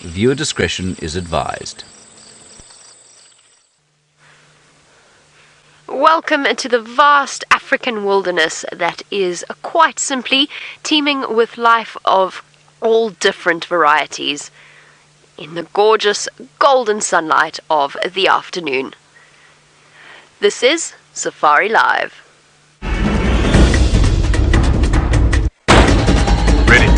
Viewer discretion is advised. Welcome to the vast African wilderness that is quite simply teeming with life of all different varieties in the gorgeous golden sunlight of the afternoon. This is Safari Live. Ready.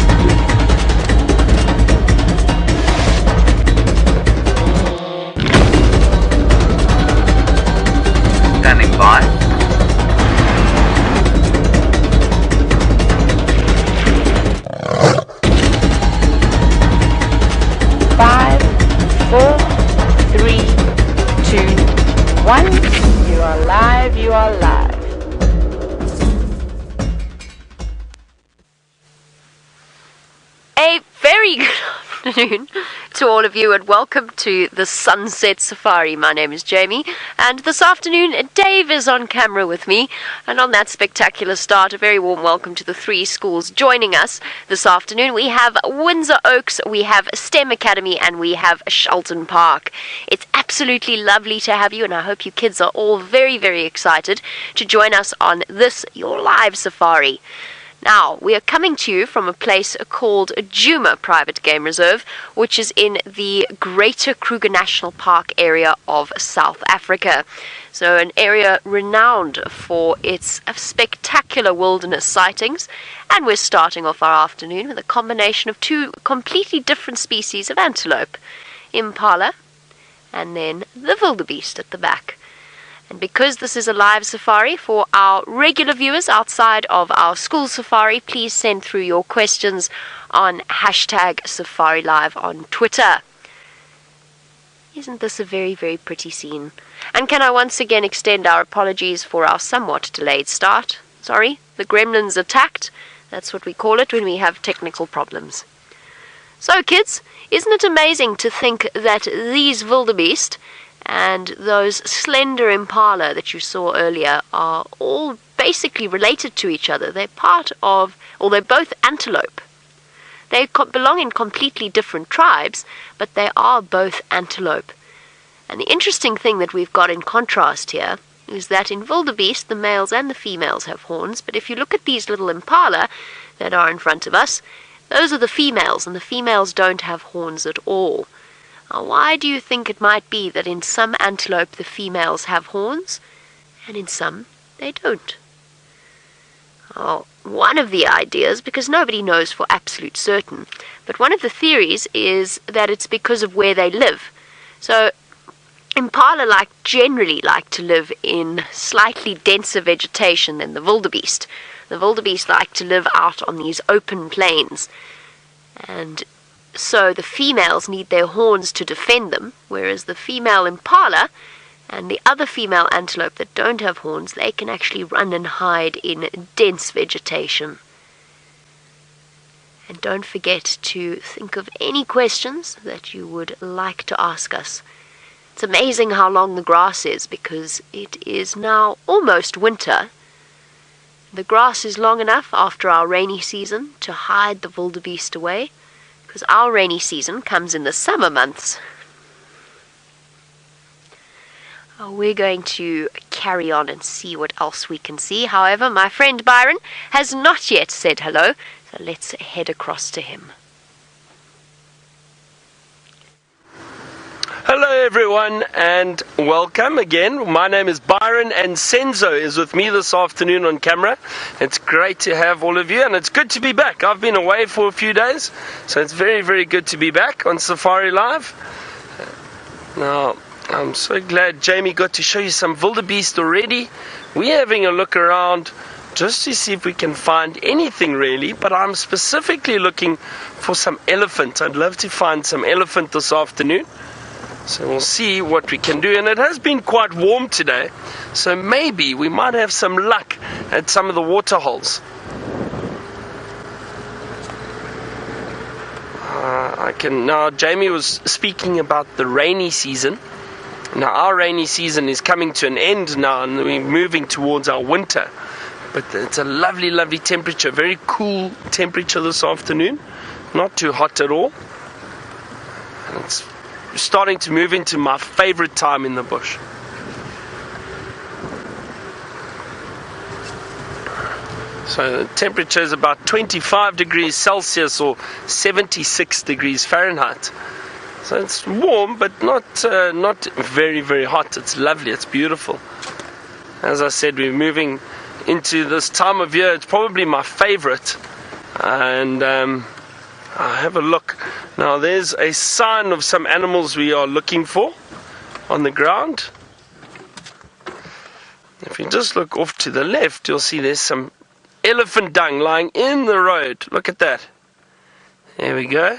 Standing by. 5, 4, 3, 2, 1. You are live, you are live. A very good afternoon to all of you and welcome to the Sunset Safari. My name is Jaime and this afternoon Dave is on camera with me, and on that spectacular start a very warm welcome to the three schools joining us this afternoon. We have Windsor Oaks, we have STEM Academy and we have Shelton Park. It's absolutely lovely to have you and I hope you kids are all very, very excited to join us on this, your live safari. Now, we are coming to you from a place called Djuma Private Game Reserve, which is in the Greater Kruger National Park area of South Africa. So an area renowned for its spectacular wilderness sightings, and we're starting off our afternoon with a combination of two completely different species of antelope, Impala and then the Wildebeest at the back. And because this is a live safari for our regular viewers outside of our school safari, please send through your questions on #SafariLive on Twitter. Isn't this a very, very pretty scene? And can I once again extend our apologies for our somewhat delayed start? Sorry, the gremlins attacked. That's what we call it when we have technical problems. So kids, isn't it amazing to think that these wildebeest and those slender impala that you saw earlier are all basically related to each other? They're part of, or they're both antelope. They belong in completely different tribes, but they are both antelope. And the interesting thing that we've got in contrast here is that in wildebeest, the males and the females have horns, but if you look at these little impala that are in front of us, those are the females, and the females don't have horns at all. Now, why do you think it might be that in some antelope the females have horns, and in some they don't? Oh, one of the ideas, because nobody knows for absolute certain, but one of the theories is that it's because of where they live. So, impala generally like to live in slightly denser vegetation than the wildebeest. The wildebeest like to live out on these open plains, and so the females need their horns to defend them, whereas the female impala and the other female antelope that don't have horns, they can actually run and hide in dense vegetation. And don't forget to think of any questions that you would like to ask us. It's amazing how long the grass is, because it is now almost winter. The grass is long enough after our rainy season to hide the wildebeest away, because our rainy season comes in the summer months. We're going to carry on and see what else we can see. However, my friend Byron has not yet said hello, so let's head across to him. Hello everyone and welcome again. My name is Byron and Senzo is with me this afternoon on camera. It's great to have all of you and it's good to be back. I've been away for a few days, so it's very, very good to be back on Safari Live. Now, I'm so glad Jaime got to show you some wildebeest already. We're having a look around just to see if we can find anything really, but I'm specifically looking for some elephant. I'd love to find some elephant this afternoon. So we'll see what we can do, and it has been quite warm today, so maybe we might have some luck at some of the water holes. Now Jaime was speaking about the rainy season. Now our rainy season is coming to an end now and we're moving towards our winter, but it's a lovely, lovely temperature, very cool temperature this afternoon, not too hot at all. it's starting to move into my favorite time in the bush. So the temperature is about 25 degrees Celsius or 76 degrees Fahrenheit. So it's warm, but not very, very hot. It's lovely. It's beautiful. As I said, we're moving into this time of year. It's probably my favorite. And I'll have a look. Now, there's a sign of some animals we are looking for on the ground. If you just look off to the left, you'll see there's some elephant dung lying in the road. Look at that. There we go.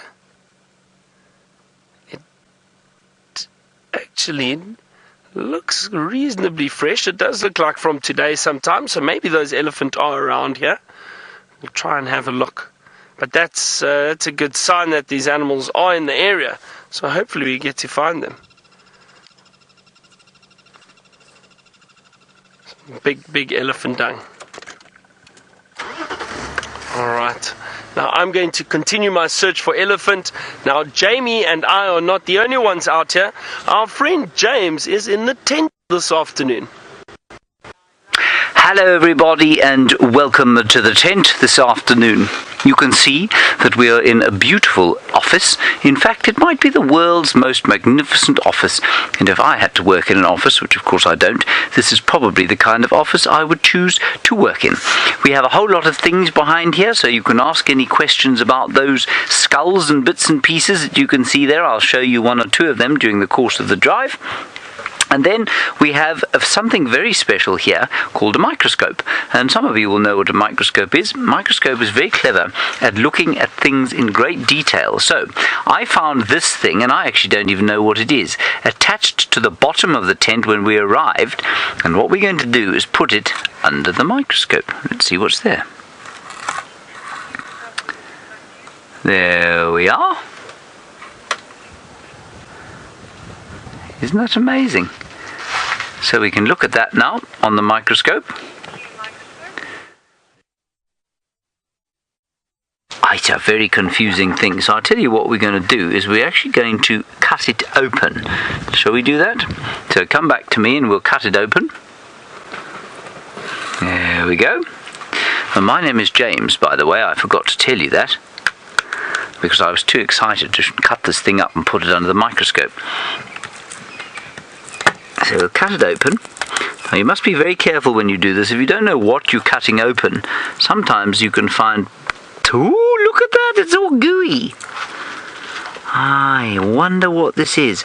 Actually looks reasonably fresh. It does look like from today sometime, so maybe those elephant are around here. We'll try and have a look. But that's a good sign that these animals are in the area, so hopefully we get to find them. Big elephant dung. Alright, now I'm going to continue my search for elephant. Now Jaime and I are not the only ones out here. Our friend James is in the tent this afternoon. Hello everybody and welcome to the tent this afternoon. You can see that we are in a beautiful office. In fact, it might be the world's most magnificent office. And if I had to work in an office, which of course I don't, this is probably the kind of office I would choose to work in. We have a whole lot of things behind here, so you can ask any questions about those skulls and bits and pieces that you can see there. I'll show you one or two of them during the course of the drive. And then we have something very special here called a microscope. And some of you will know what a microscope is. A microscope is very clever at looking at things in great detail. So I found this thing, and I actually don't even know what it is, attached to the bottom of the tent when we arrived. And what we're going to do is put it under the microscope. Let's see what's there. There we are. Isn't that amazing? So we can look at that now on the microscope. It's a very confusing thing. So I'll tell you what we're going to do is we're actually going to cut it open. Shall we do that? So come back to me and we'll cut it open. There we go. And my name is James, by the way. I forgot to tell you that, because I was too excited to cut this thing up and put it under the microscope. So we'll cut it open. Now you must be very careful when you do this. If you don't know what you're cutting open, sometimes you can find... Oh, look at that! It's all gooey! I wonder what this is.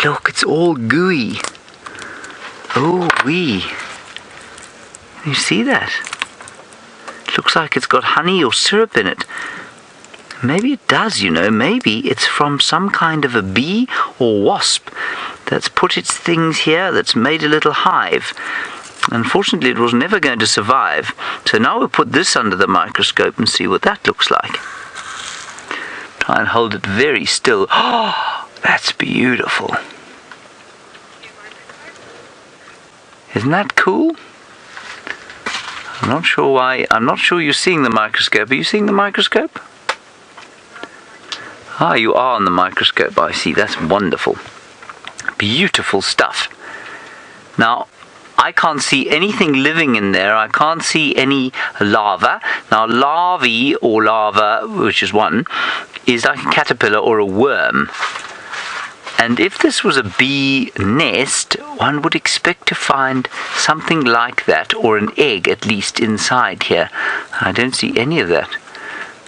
Look, it's all gooey. Oh, wee. You see that? It looks like it's got honey or syrup in it. Maybe it does, you know. Maybe it's from some kind of a bee or wasp that's put its things here, that's made a little hive. Unfortunately, it was never going to survive. So now we'll put this under the microscope and see what that looks like. Try and hold it very still. Oh, that's beautiful. Isn't that cool? I'm not sure why. I'm not sure you're seeing the microscope. Are you seeing the microscope? Ah, you are on the microscope. I see. That's wonderful. Beautiful stuff. Now, I can't see anything living in there. I can't see any larva. Now, larvae or larva, which is one, is like a caterpillar or a worm. And if this was a bee nest, one would expect to find something like that, or an egg at least inside here. I don't see any of that.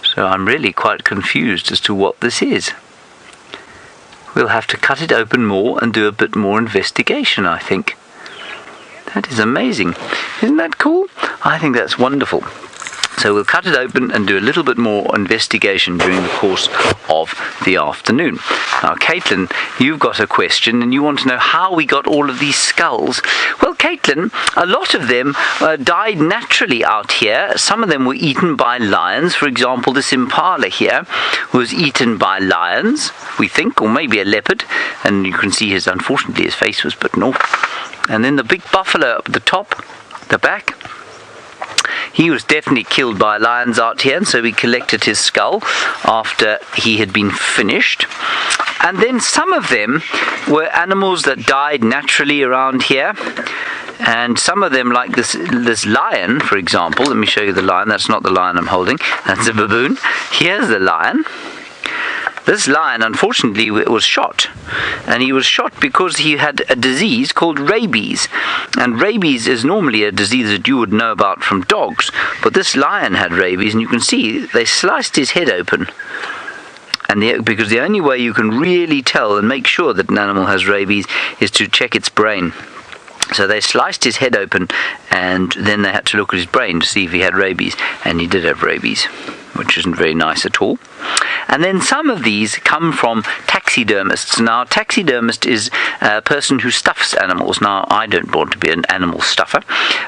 So I'm really quite confused as to what this is. We'll have to cut it open more and do a bit more investigation, I think. That is amazing. Isn't that cool? I think that's wonderful. So we'll cut it open and do a little bit more investigation during the course of the afternoon. Now, Caitlin, you've got a question and you want to know how we got all of these skulls. Well, Caitlin, a lot of them died naturally out here. Some of them were eaten by lions. For example, this Impala here was eaten by lions, we think, or maybe a leopard. And you can see unfortunately his face was bitten off. And then the big buffalo up at the top, the back, He was definitely killed by lions out here, and so we collected his skull after he had been finished. And then some of them were animals that died naturally around here. And some of them, like this lion, for example. Let me show you the lion. That's not the lion I'm holding. That's a baboon. Here's the lion. This lion, unfortunately, was shot. And he was shot because he had a disease called rabies. And rabies is normally a disease that you would know about from dogs. But this lion had rabies, and you can see they sliced his head open. And because the only way you can really tell and make sure that an animal has rabies is to check its brain. So they sliced his head open, and then they had to look at his brain to see if he had rabies, and he did have rabies, which isn't very nice at all. And then some of these come from taxidermists. Now, taxidermist is a person who stuffs animals. Now, I don't want to be an animal stuffer,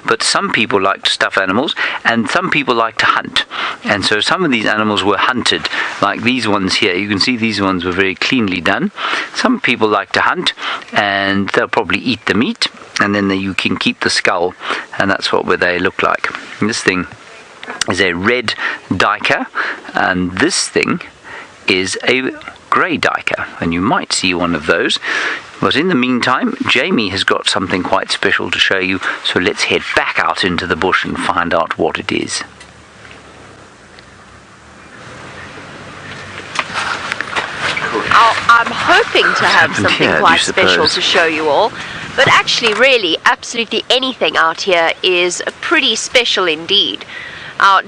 but some people like to stuff animals, and some people like to hunt. And so some of these animals were hunted, like these ones here. You can see these ones were very cleanly done. Some people like to hunt, and they'll probably eat the meat, and then you can keep the skull, and that's what they look like. And this thing is a red duiker, and this thing is a grey duiker, and you might see one of those. But in the meantime, Jaime has got something quite special to show you, so let's head back out into the bush and find out what it is. I'm hoping to have something quite special to show you all. But actually, really, absolutely anything out here is pretty special indeed.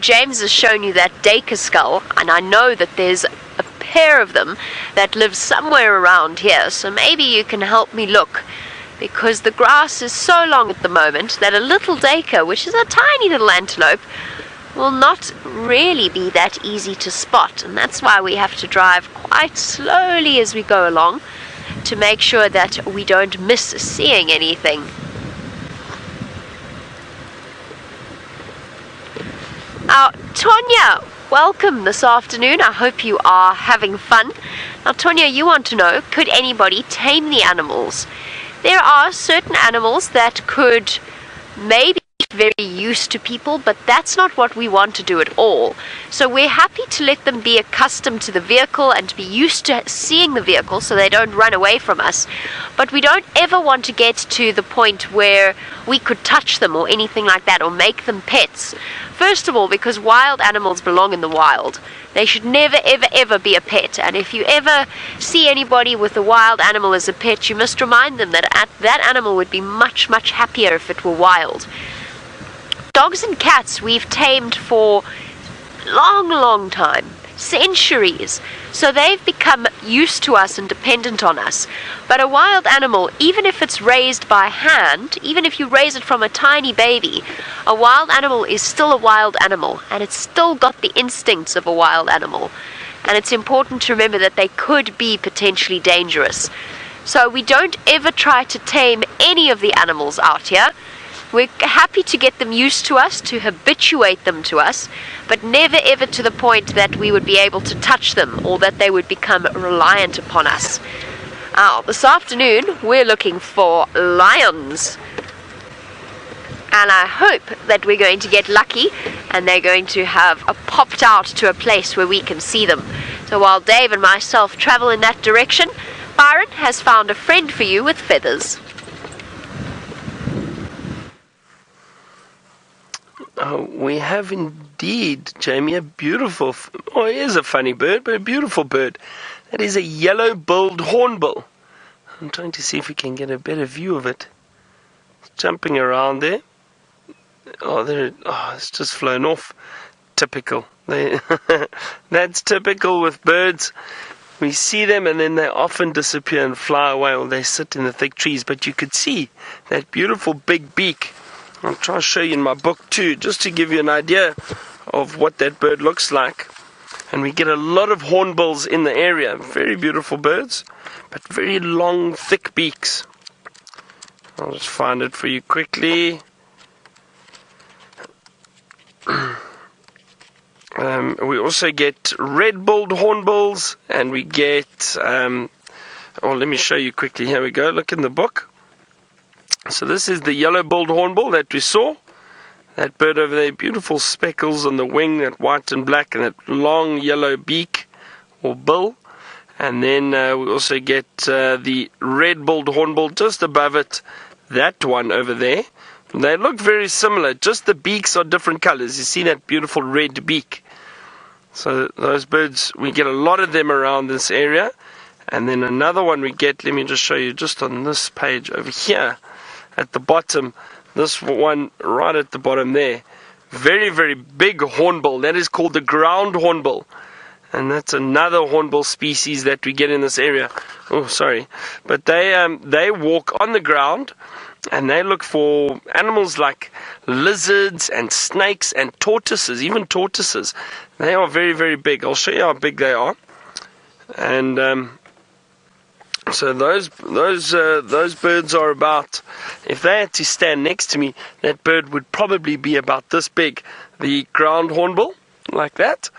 James has shown you that duiker skull, and I know that there's a pair of them that live somewhere around here, so maybe you can help me look, because the grass is so long at the moment that a little duiker, which is a tiny little antelope, will not really be that easy to spot, and that's why we have to drive quite slowly as we go along to make sure that we don't miss seeing anything. Now, Tonya, welcome this afternoon. I hope you are having fun. Now, Tonya, you want to know, could anybody tame the animals? There are certain animals that could maybe very used to people, but that's not what we want to do at all. So we're happy to let them be accustomed to the vehicle and to be used to seeing the vehicle so they don't run away from us. But we don't ever want to get to the point where we could touch them or anything like that, or make them pets. First of all, because wild animals belong in the wild. They should never, ever, ever be a pet. And if you ever see anybody with a wild animal as a pet, you must remind them that that animal would be much, much happier if it were wild. Dogs and cats we've tamed for long, long time, centuries, so they've become used to us and dependent on us. But a wild animal, even if it's raised by hand, even if you raise it from a tiny baby, a wild animal is still a wild animal, and it's still got the instincts of a wild animal. And it's important to remember that they could be potentially dangerous. So we don't ever try to tame any of the animals out here. We're happy to get them used to us, to habituate them to us, but never ever to the point that we would be able to touch them or that they would become reliant upon us. This afternoon we're looking for lions. And I hope that we're going to get lucky and they're going to have popped out to a place where we can see them. So while Dave and myself travel in that direction, Byron has found a friend for you with feathers. We have indeed, Jaime, a beautiful, it is a funny bird, but a beautiful bird. That is a yellow-billed hornbill. I'm trying to see if we can get a better view of it. It's jumping around there. It's just flown off. Typical. That's typical with birds. We see them and then they often disappear and fly away, or they sit in the thick trees. But you could see that beautiful big beak. I'll try to show you in my book too, just to give you an idea of what that bird looks like. And we get a lot of hornbills in the area. Very beautiful birds, but very long, thick beaks. I'll just find it for you quickly. We also get red-billed hornbills, and we get... let me show you quickly. Here we go. Look in the book. So this is the yellow-billed hornbill that we saw. That bird over there, beautiful speckles on the wing, that white and black, and that long yellow beak or bill. And then we also get the red-billed hornbill just above it, that one over there. They look very similar, just the beaks are different colors. You see that beautiful red beak. So those birds, we get a lot of them around this area. And then another one we get, let me just show you just on this page over here at the bottom. This one right at the bottom there. Very, very big hornbill. That is called the ground hornbill. And that's another hornbill species that we get in this area. Oh, sorry. But they walk on the ground, and they look for animals like lizards and snakes and tortoises, even tortoises. They are very, very big. I'll show you how big they are. And so those birds are about, if they had to stand next to me, that bird would probably be about this big. The ground hornbill, like that.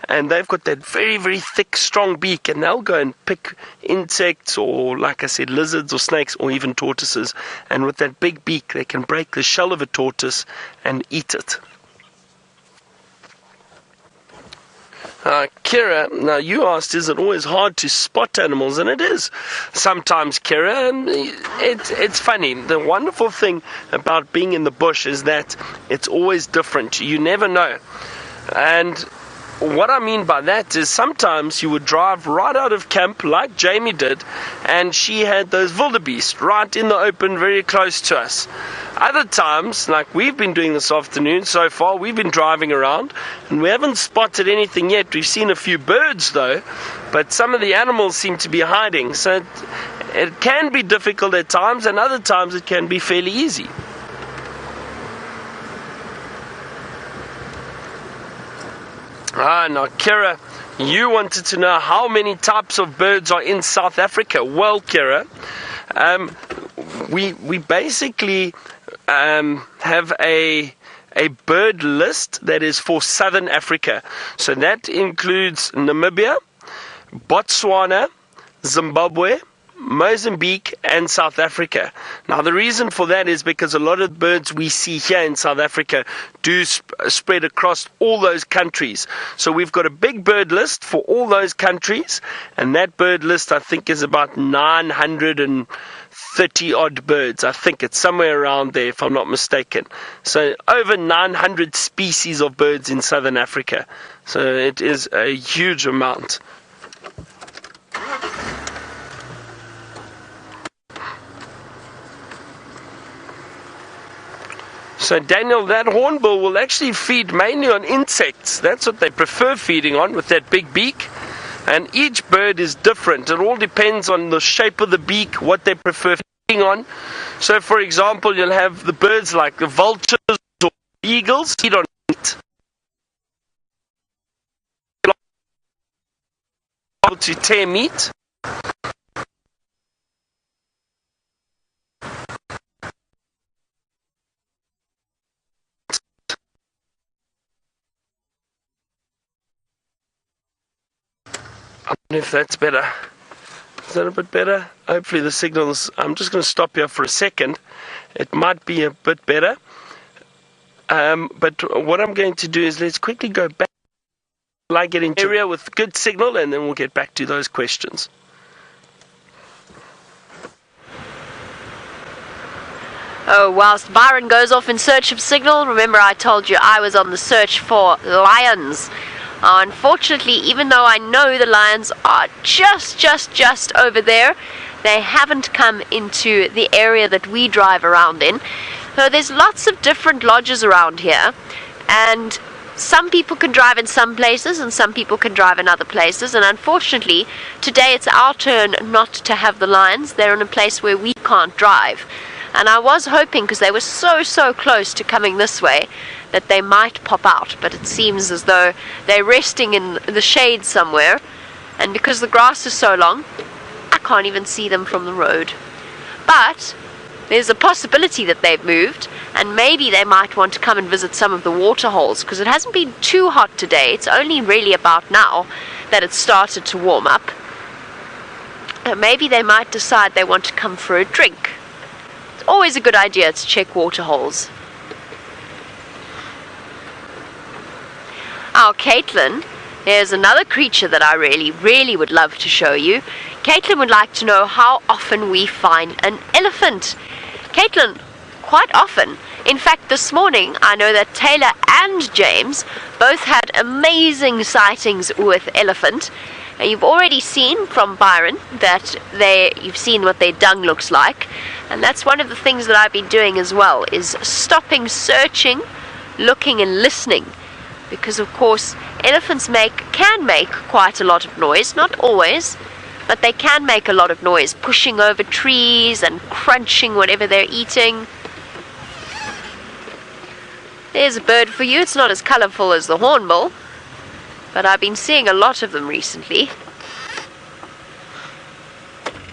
And they've got that very, very thick, strong beak, and they'll go and pick insects or, like I said, lizards or snakes or even tortoises. And with that big beak, they can break the shell of a tortoise and eat it. Kira, now you asked, is it always hard to spot animals? And it is sometimes, Kira, and it's funny. The wonderful thing about being in the bush is that it's always different. You never know. And what I mean by that is sometimes you would drive right out of camp like Jaime did, and she had those wildebeest right in the open very close to us. Other times, like we've been doing this afternoon so far, we've been driving around and we haven't spotted anything yet. We've seen a few birds though, but some of the animals seem to be hiding. So it can be difficult at times, and other times it can be fairly easy. Now Kira, you wanted to know how many types of birds are in South Africa. Well, Kira, we basically have a bird list that is for Southern Africa. So that includes Namibia, Botswana, Zimbabwe, Mozambique and South Africa. Now the reason for that is because a lot of birds we see here in South Africa do spread across all those countries. So we've got a big bird list for all those countries, and that bird list I think is about 930 odd birds. I think it's somewhere around there if I'm not mistaken. So over 900 species of birds in Southern Africa. So it is a huge amount. So Daniel, that hornbill will actually feed mainly on insects. That's what they prefer feeding on, with that big beak. And each bird is different. It all depends on the shape of the beak, what they prefer feeding on. So for example, you'll have the birds like the vultures or eagles feed on meat. To tear meat. I don't know if that's better. Is that a bit better? Hopefully the signals... I'm just going to stop here for a second. It might be a bit better. But what I'm going to do is let's quickly go back. Like getting into area with good signal, and then we'll get back to those questions. Oh, whilst Byron goes off in search of signal, remember I told you I was on the search for lions. Unfortunately, even though I know the lions are just over there, they haven't come into the area that we drive around in. So there's lots of different lodges around here, and some people can drive in some places and some people can drive in other places, and unfortunately today it's our turn not to have the lions. They're in a place where we can't drive, and I was hoping, because they were so close to coming this way, that they might pop out, but it seems as though they're resting in the shade somewhere, and because the grass is so long I can't even see them from the road. But there's a possibility that they've moved, and maybe they might want to come and visit some of the water holes, because it hasn't been too hot today. It's only really about now that it's started to warm up. Maybe they might decide they want to come for a drink. It's always a good idea to check water holes. Now, Caitlin, there's another creature that I really would love to show you. Caitlin would like to know how often we find an elephant. Caitlin, quite often. In fact, this morning, I know that Taylor and James both had amazing sightings with elephant. And you've already seen from Byron that you've seen what their dung looks like. And that's one of the things that I've been doing as well, is stopping, searching, looking and listening. Because, of course, elephants can make quite a lot of noise. Not always, but they can make a lot of noise, pushing over trees and crunching whatever they're eating. There's a bird for you. It's not as colourful as the hornbill, but I've been seeing a lot of them recently.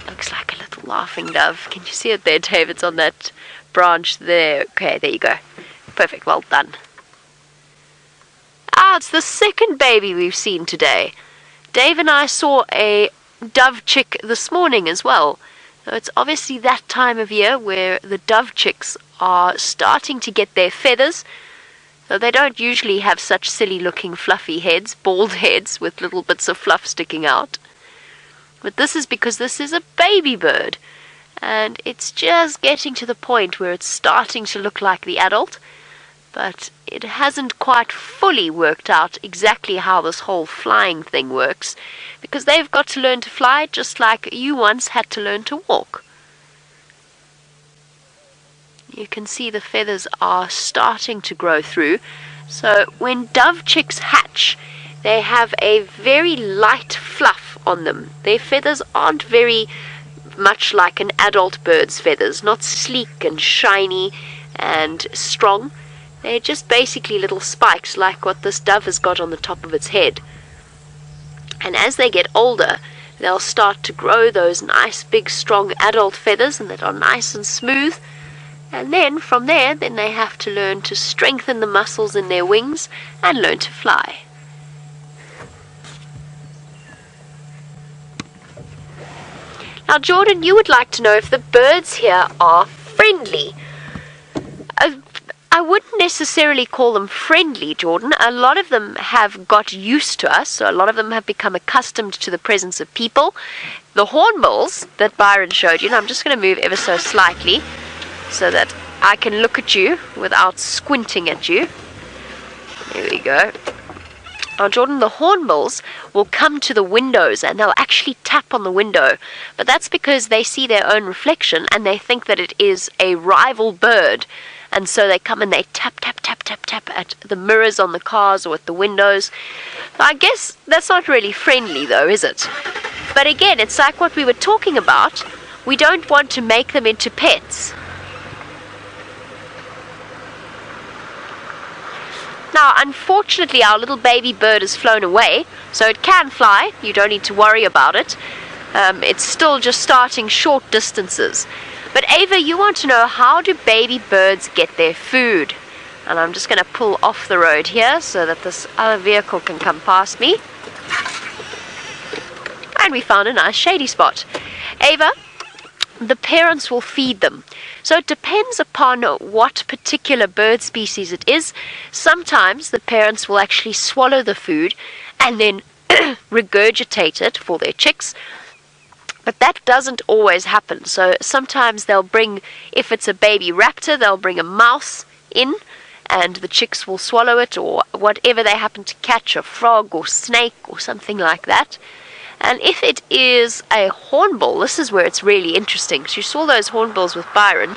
Looks like a little laughing dove. Can you see it there, Dave? It's on that branch there. Okay, there you go. Perfect, well done. Ah, it's the second baby we've seen today. Dave and I saw a dove chick this morning as well. So it's obviously that time of year where the dove chicks are starting to get their feathers. So they don't usually have such silly looking fluffy heads, bald heads with little bits of fluff sticking out. But this is because this is a baby bird, and it's just getting to the point where it's starting to look like the adult, but it hasn't quite fully worked out exactly how this whole flying thing works, because they've got to learn to fly just like you once had to learn to walk. You can see the feathers are starting to grow through. So when dove chicks hatch, they have a very light fluff on them. Their feathers aren't very much like an adult bird's feathers, not sleek and shiny and strong. They're just basically little spikes like what this dove has got on the top of its head. And as they get older, they'll start to grow those nice big strong adult feathers, and that are nice and smooth. And then from there, they have to learn to strengthen the muscles in their wings and learn to fly. Now, Jordan, you would like to know if the birds here are friendly. I wouldn't necessarily call them friendly, Jordan. A lot of them have got used to us, so a lot of them have become accustomed to the presence of people. The hornbills that Byron showed you, and I'm just going to move ever so slightly so that I can look at you without squinting at you. There we go. Now, Jordan, the hornbills will come to the windows and they'll actually tap on the window. But that's because they see their own reflection and they think that it is a rival bird. And so they come and they tap, tap, tap, tap, tap at the mirrors on the cars or at the windows. I guess that's not really friendly though, is it? But again, it's like what we were talking about. We don't want to make them into pets. Now, unfortunately, our little baby bird has flown away, so it can fly. You don't need to worry about it. It's still just starting short distances. But Ava, you want to know, how do baby birds get their food? And I'm just going to pull off the road here so that this other vehicle can come past me. And we found a nice shady spot. Ava, the parents will feed them. So it depends upon what particular bird species it is. Sometimes the parents will actually swallow the food and then regurgitate it for their chicks. But that doesn't always happen. So sometimes they'll bring, if it's a baby raptor, they'll bring a mouse in and the chicks will swallow it, or whatever they happen to catch, a frog or snake or something like that. And if it is a hornbill, this is where it's really interesting. So you saw those hornbills with Byron.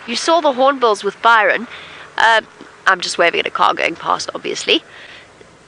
You saw the hornbills with Byron. I'm just waving at a car going past, obviously.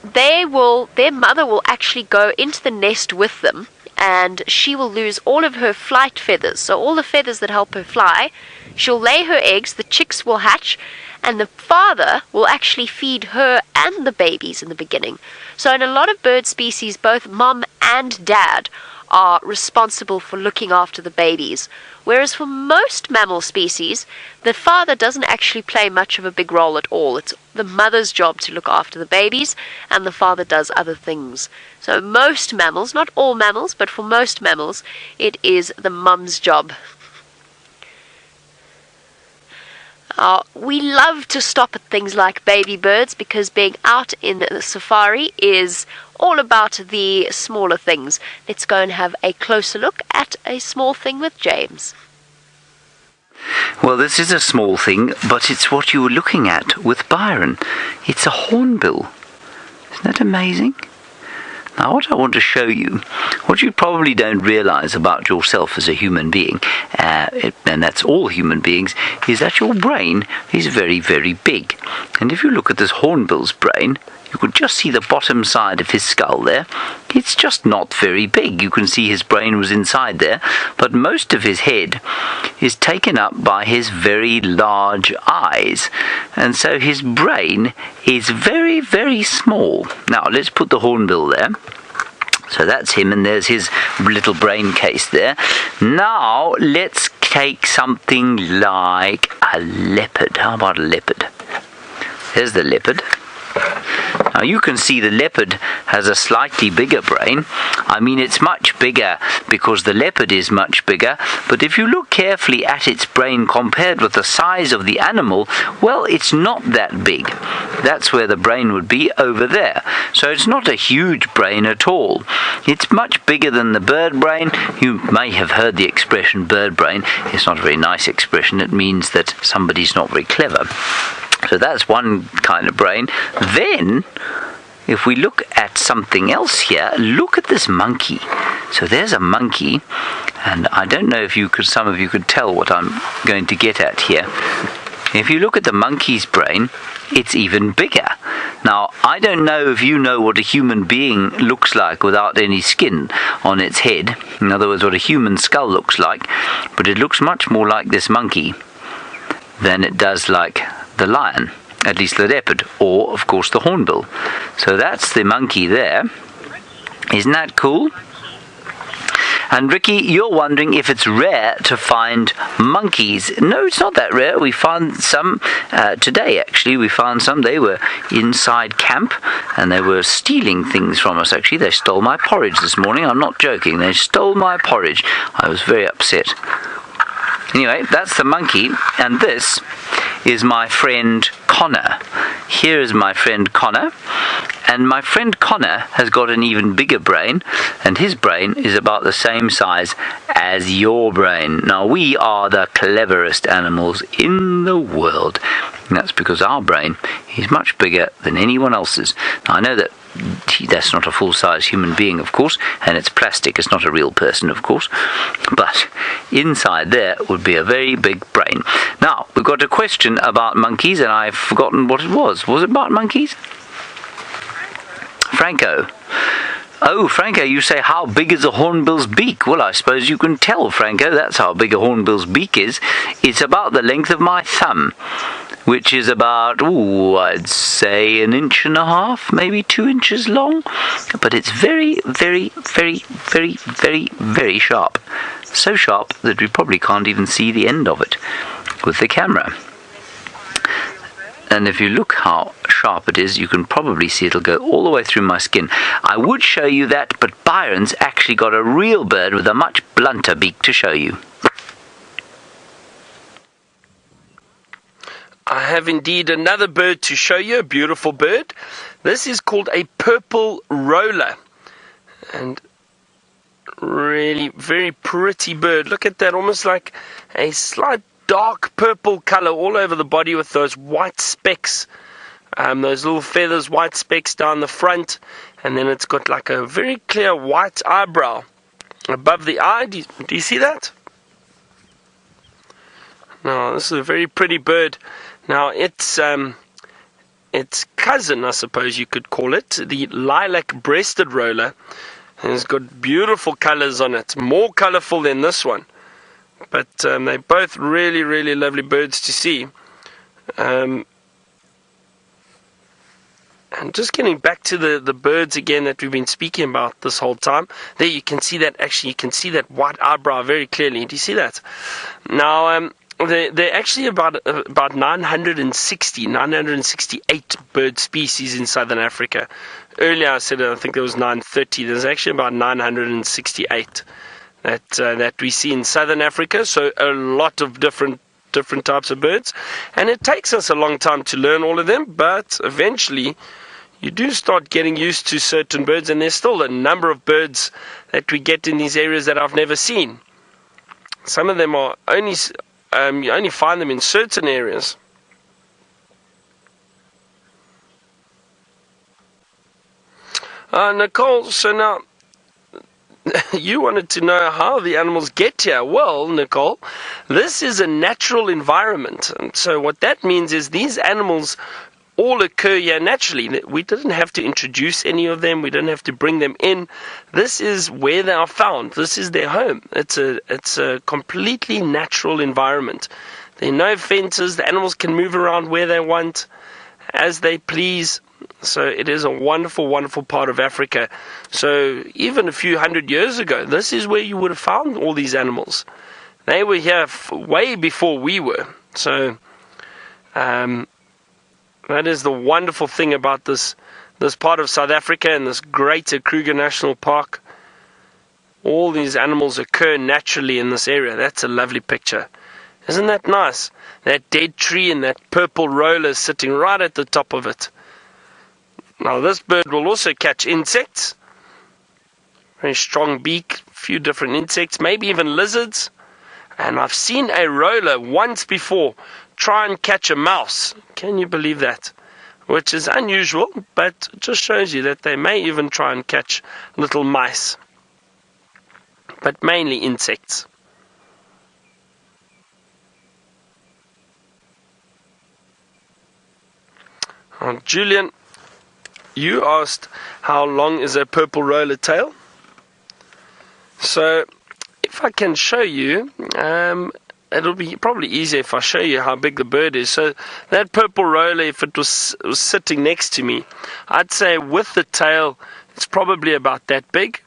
Their mother will actually go into the nest with them, and she will lose all of her flight feathers. So all the feathers that help her fly. She'll lay her eggs, the chicks will hatch, and the father will actually feed her and the babies in the beginning. So in a lot of bird species, both mom and dad are responsible for looking after the babies. Whereas for most mammal species, the father doesn't actually play much of a big role at all. It's the mother's job to look after the babies, and the father does other things. So most mammals, not all mammals, but for most mammals, it is the mum's job. We love to stop at things like baby birds because being out in the safari is all about the smaller things. Let's go and have a closer look at a small thing with James. Well, this is a small thing, but it's what you were looking at with Byron. It's a hornbill. Isn't that amazing? Now, what I want to show you, what you probably don't realize about yourself as a human being, and that's all human beings, is that your brain is very, very big. And if you look at this hornbill's brain, you could just see the bottom side of his skull there. It's just not very big. You can see his brain was inside there, but most of his head is taken up by his very large eyes. And so his brain is very, very small. Now, let's put the hornbill there. So that's him, and there's his little brain case there. Now, let's take something like a leopard. How about a leopard? There's the leopard. Now you can see the leopard has a slightly bigger brain. I mean, it's much bigger because the leopard is much bigger, but if you look carefully at its brain compared with the size of the animal, well, it's not that big. That's where the brain would be, over there. So it's not a huge brain at all. It's much bigger than the bird brain. You may have heard the expression bird brain. It's not a very nice expression. It means that somebody's not very clever. So that's one kind of brain. Then, if we look at something else here, look at this monkey. So there's a monkey, and I don't know if some of you could tell what I'm going to get at here. If you look at the monkey's brain, it's even bigger. Now, I don't know if you know what a human being looks like without any skin on its head. In other words, what a human skull looks like. But it looks much more like this monkey than it does like the lion, at least the leopard, or of course the hornbill. So that's the monkey there. Isn't that cool? And Ricky, you're wondering if it's rare to find monkeys. No, it's not that rare. We found some today, actually. We found some. They were inside camp, and they were stealing things from us, actually. They stole my porridge this morning. I'm not joking. They stole my porridge. I was very upset. Anyway, that's the monkey, and this is my friend Connor. Here is my friend Connor, and my friend Connor has got an even bigger brain, and his brain is about the same size as your brain. Now, we are the cleverest animals in the world, and that's because our brain is much bigger than anyone else's. Now, I know that that's not a full-size human being, of course, and it's plastic. It's not a real person, of course, but inside there would be a very big brain. Now, we've got a question about monkeys, and I've forgotten what it was. Was it about monkeys? Franco. Oh, Franco, you say, how big is a hornbill's beak? Well, I suppose you can tell, Franco. That's how big a hornbill's beak is. It's about the length of my thumb, which is about, I'd say 1.5 inches, maybe 2 inches long. But it's very, very, very, very, very, very sharp. So sharp that we probably can't even see the end of it with the camera. And if you look how sharp it is, you can probably see it'll go all the way through my skin. I would show you that, but Byron's actually got a real bird with a much blunter beak to show you. I have indeed another bird to show you, a beautiful bird. This is called a purple roller. And really very pretty bird. Look at that, almost like a slight dark purple color all over the body with those white specks. Those little feathers, white specks down the front. And then it's got like a very clear white eyebrow above the eye. Do you see that? Now, this is a very pretty bird. Now, its cousin, I suppose you could call it, the lilac-breasted roller, has got beautiful colors on it, more colorful than this one. But they're both really, really lovely birds to see. And just getting back to the birds again that we've been speaking about this whole time. There you can see that, actually, you can see that white eyebrow very clearly. Do you see that? Now, there are actually about 968 bird species in southern Africa. Earlier I said I think there was 930. There's actually about 968 that we see in southern Africa. So a lot of different different types of birds. And it takes us a long time to learn all of them, but eventually you do start getting used to certain birds, and there's still a number of birds that we get in these areas that I've never seen. Some of them are you only find them in certain areas. Nicole, so now you wanted to know how the animals get here. Well, Nicole, this is a natural environment. And so what that means is these animals all occur here naturally. We didn't have to introduce any of them. We didn't have to bring them in. This is where they are found. This is their home. It's a completely natural environment. There are no fences. The animals can move around where they want, as they please. So it is a wonderful, wonderful part of Africa. So even a few hundred years ago, this is where you would have found all these animals. They were here way before we were. So that is the wonderful thing about this part of South Africa and this greater Kruger National Park. All these animals occur naturally in this area. That's a lovely picture. Isn't that nice? That dead tree and that purple roller sitting right at the top of it. Now this bird will also catch insects. Very strong beak, a few different insects, maybe even lizards. And I've seen a roller once before try and catch a mouse. Can you believe that? Which is unusual, but it just shows you that they may even try and catch little mice. But mainly insects. Julian, you asked how long is a purple roller tail. So if I can show you, it'll be probably easier if I show you how big the bird is. So that purple roller, if it was sitting next to me, I'd say with the tail, it's probably about that big,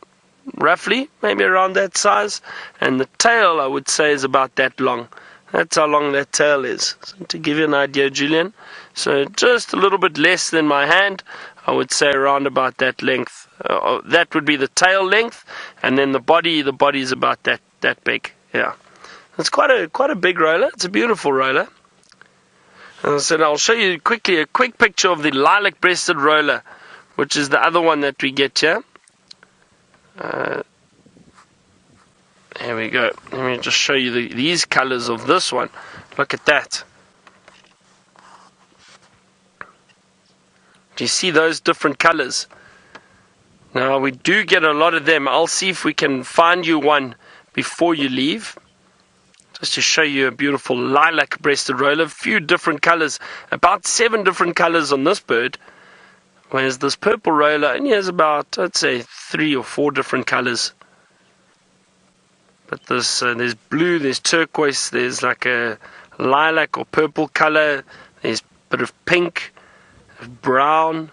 roughly, maybe around that size. And the tail, I would say, is about that long. That's how long that tail is. So to give you an idea, Julian, so just a little bit less than my hand, I would say around about that length. That would be the tail length, and then the body is about that big. Yeah, it's quite a big roller. It's a beautiful roller. And I said I'll show you quickly a quick picture of the lilac-breasted roller, which is the other one that we get here. Here we go. Let me just show you these colors of this one. Look at that. Do you see those different colors? Now we do get a lot of them. I'll see if we can find you one before you leave. Just to show you a beautiful lilac-breasted roller. A few different colors. About 7 different colors on this bird. Whereas this purple roller only has about, I'd say, 3 or 4 different colors. But there's blue, there's turquoise, there's like a lilac or purple color, there's a bit of pink, brown,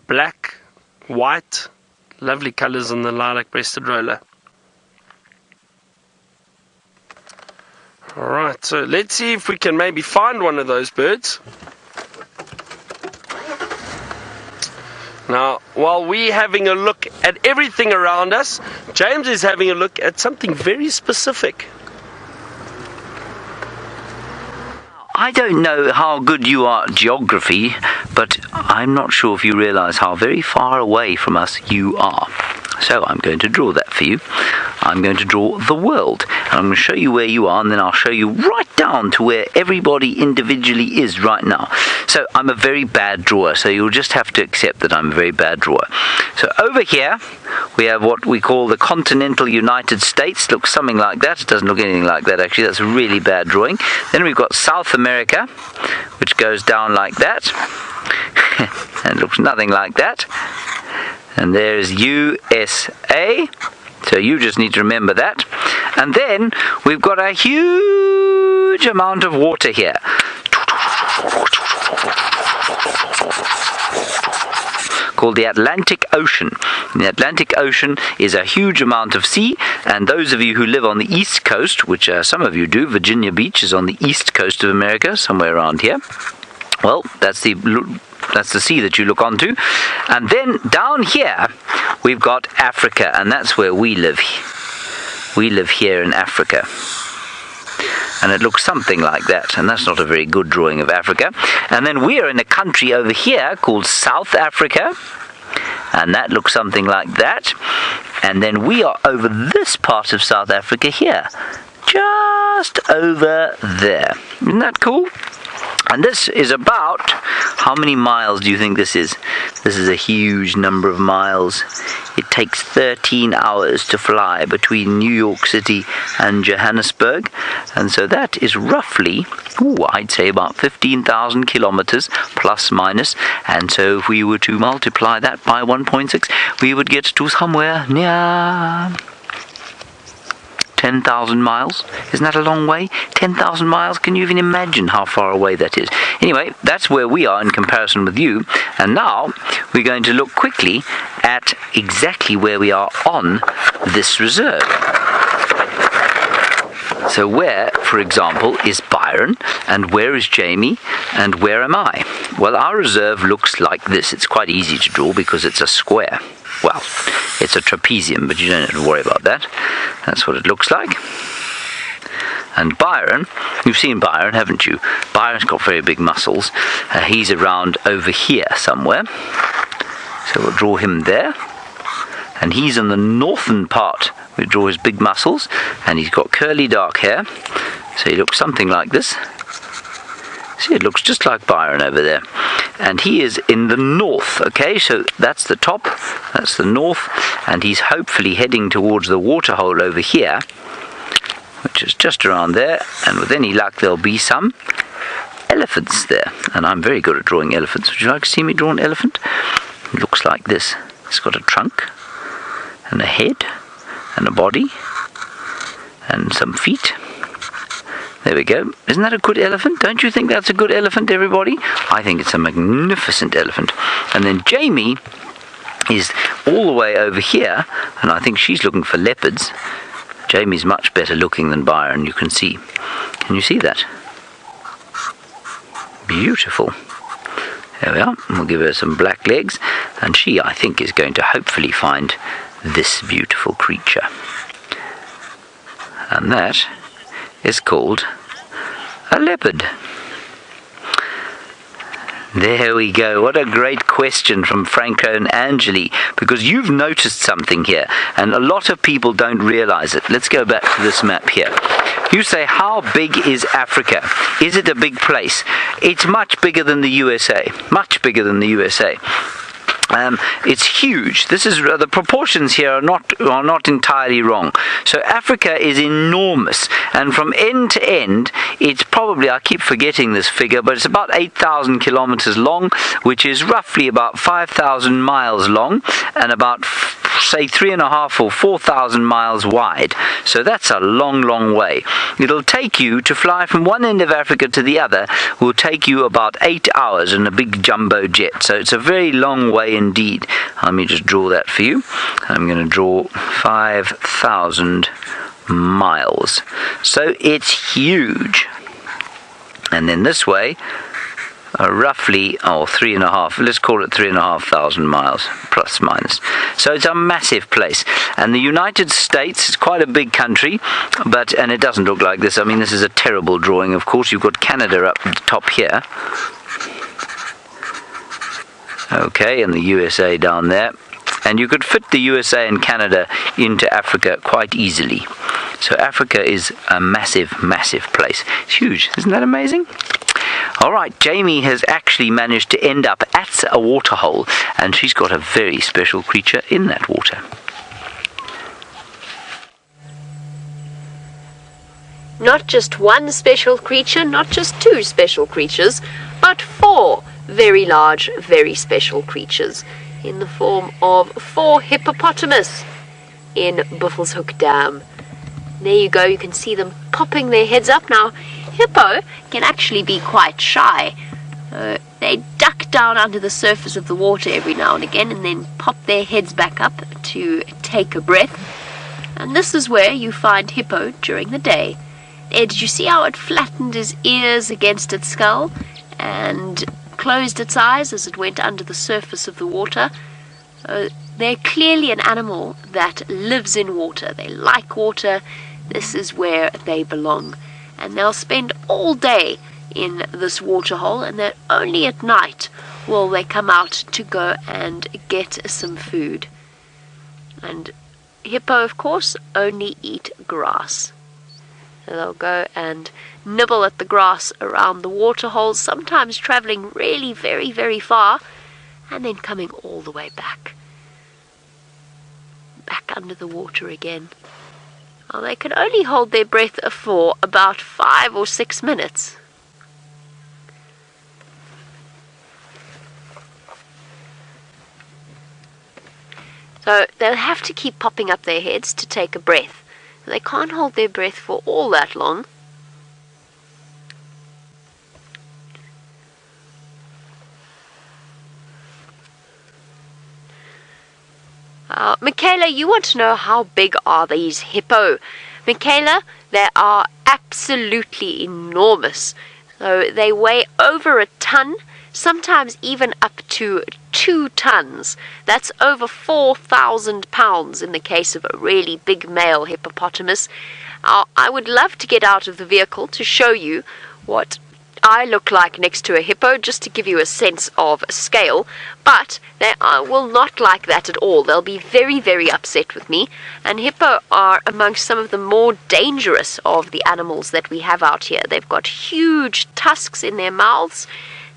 black, white. Lovely colors on the lilac-breasted roller. Alright, so let's see if we can maybe find one of those birds. Now, while we're having a look at everything around us, James is having a look at something very specific. I don't know how good you are at geography, but I'm not sure if you realize how very far away from us you are. So I'm going to draw that for you. I'm going to draw the world, and I'm going to show you where you are, and then I'll show you right down to where everybody individually is right now. So I'm a very bad drawer, so you'll just have to accept that I'm a very bad drawer. So over here we have what we call the continental United States. Looks something like that. It doesn't look anything like that, actually. That's a really bad drawing. Then we've got South America, which goes down like that. And looks nothing like that. And there's USA. So you just need to remember that. And then we've got a huge amount of water here. Called the Atlantic Ocean. And the Atlantic Ocean is a huge amount of sea, and those of you who live on the east coast, which some of you do, Virginia Beach is on the east coast of America, somewhere around here. Well, that's the sea that you look onto. And then down here we've got Africa, and that's where we live. We live here in Africa. And it looks something like that, and that's not a very good drawing of Africa. And then we are in a country over here called South Africa, and that looks something like that. And then we are over this part of South Africa here, just over there. Isn't that cool? And this is about, how many miles do you think this is? This is a huge number of miles. It takes 13 hours to fly between New York City and Johannesburg. And so that is roughly, I'd say about 15,000 kilometers, plus minus. And so if we were to multiply that by 1.6, we would get to somewhere near 10,000 miles. Isn't that a long way? 10,000 miles? Can you even imagine how far away that is? Anyway, that's where we are in comparison with you. And now we're going to look quickly at exactly where we are on this reserve. So where, for example, is Byron, and where is Jaime, and where am I? Well, our reserve looks like this. It's quite easy to draw because it's a square. Well, it's a trapezium, but you don't have to worry about that. That's what it looks like. And Byron, you've seen Byron, haven't you? Byron's got very big muscles. He's around over here somewhere. So we'll draw him there. And he's in the northern part. We draw his big muscles. And he's got curly dark hair. So he looks something like this. See, it looks just like Byron over there. And he is in the north, okay? So that's the top, that's the north, and he's hopefully heading towards the waterhole over here, which is just around there, and with any luck there'll be some elephants there. And I'm very good at drawing elephants. Would you like to see me draw an elephant? It looks like this. It's got a trunk, and a head, and a body, and some feet. There we go. Isn't that a good elephant? Don't you think that's a good elephant, everybody? I think it's a magnificent elephant. And then Jaime is all the way over here, and I think she's looking for leopards. Jamie's much better looking than Byron, you can see. Can you see that? Beautiful. There we are. We'll give her some black legs, and she, I think, is going to hopefully find this beautiful creature. And that is called a leopard. There we go. What a great question from Franco and Angeli, because you've noticed something here and a lot of people don't realize it. Let's go back to this map here. You say, how big is Africa? Is it a big place? It's much bigger than the USA. Much bigger than the USA. It's huge. This is the proportions here are not entirely wrong. So Africa is enormous, and from end to end, it's probably, I keep forgetting this figure, but it's about 8,000 kilometers long, which is roughly about 5,000 miles long, and about say 3,500 or 4,000 miles wide. So that's a long, long way. It'll take you to fly from one end of Africa to the other. Will take you about 8 hours in a big jumbo jet. So it's a very long way indeed. Let me just draw that for you. I'm going to draw 5,000 miles. So it's huge. And then this way, roughly, 3.5, let's call it 3,500 miles, plus minus. So it's a massive place. And the United States is quite a big country, and it doesn't look like this. I mean, this is a terrible drawing, of course. You've got Canada up at the top here. Okay, and the USA down there. And you could fit the USA and Canada into Africa quite easily. So Africa is a massive, massive place. It's huge. Isn't that amazing? All right, Jaime has actually managed to end up at a waterhole, and she's got a very special creature in that water. Not just one special creature, not just two special creatures, but four very large, very special creatures in the form of 4 hippopotamus in Buffelshoek Dam. There you go, you can see them popping their heads up. Now, hippo can actually be quite shy. They duck down under the surface of the water every now and again and then pop their heads back up to take a breath. And this is where you find hippo during the day. Did you see how it flattened its ears against its skull and closed its eyes as it went under the surface of the water? They're clearly an animal that lives in water. They like water. This is where they belong. and they'll spend all day in this waterhole, and then only at night will they come out to go and get some food. And hippo, of course, only eat grass. So they'll go and nibble at the grass around the waterholes, sometimes traveling really very, very far, and then coming all the way back under the water again. Well, they can only hold their breath for about 5 or 6 minutes. So they'll have to keep popping up their heads to take a breath. They can't hold their breath for all that long. Michaela, you want to know how big are these hippo? Michaela, they are absolutely enormous. So they weigh over a ton, sometimes even up to 2 tons. That's over 4,000 pounds in the case of a really big male hippopotamus. I would love to get out of the vehicle to show you what I look like next to a hippo, just to give you a sense of scale, but they will not like that at all. They'll be very, very upset with me, and hippo are amongst some of the more dangerous of the animals that we have out here. They've got huge tusks in their mouths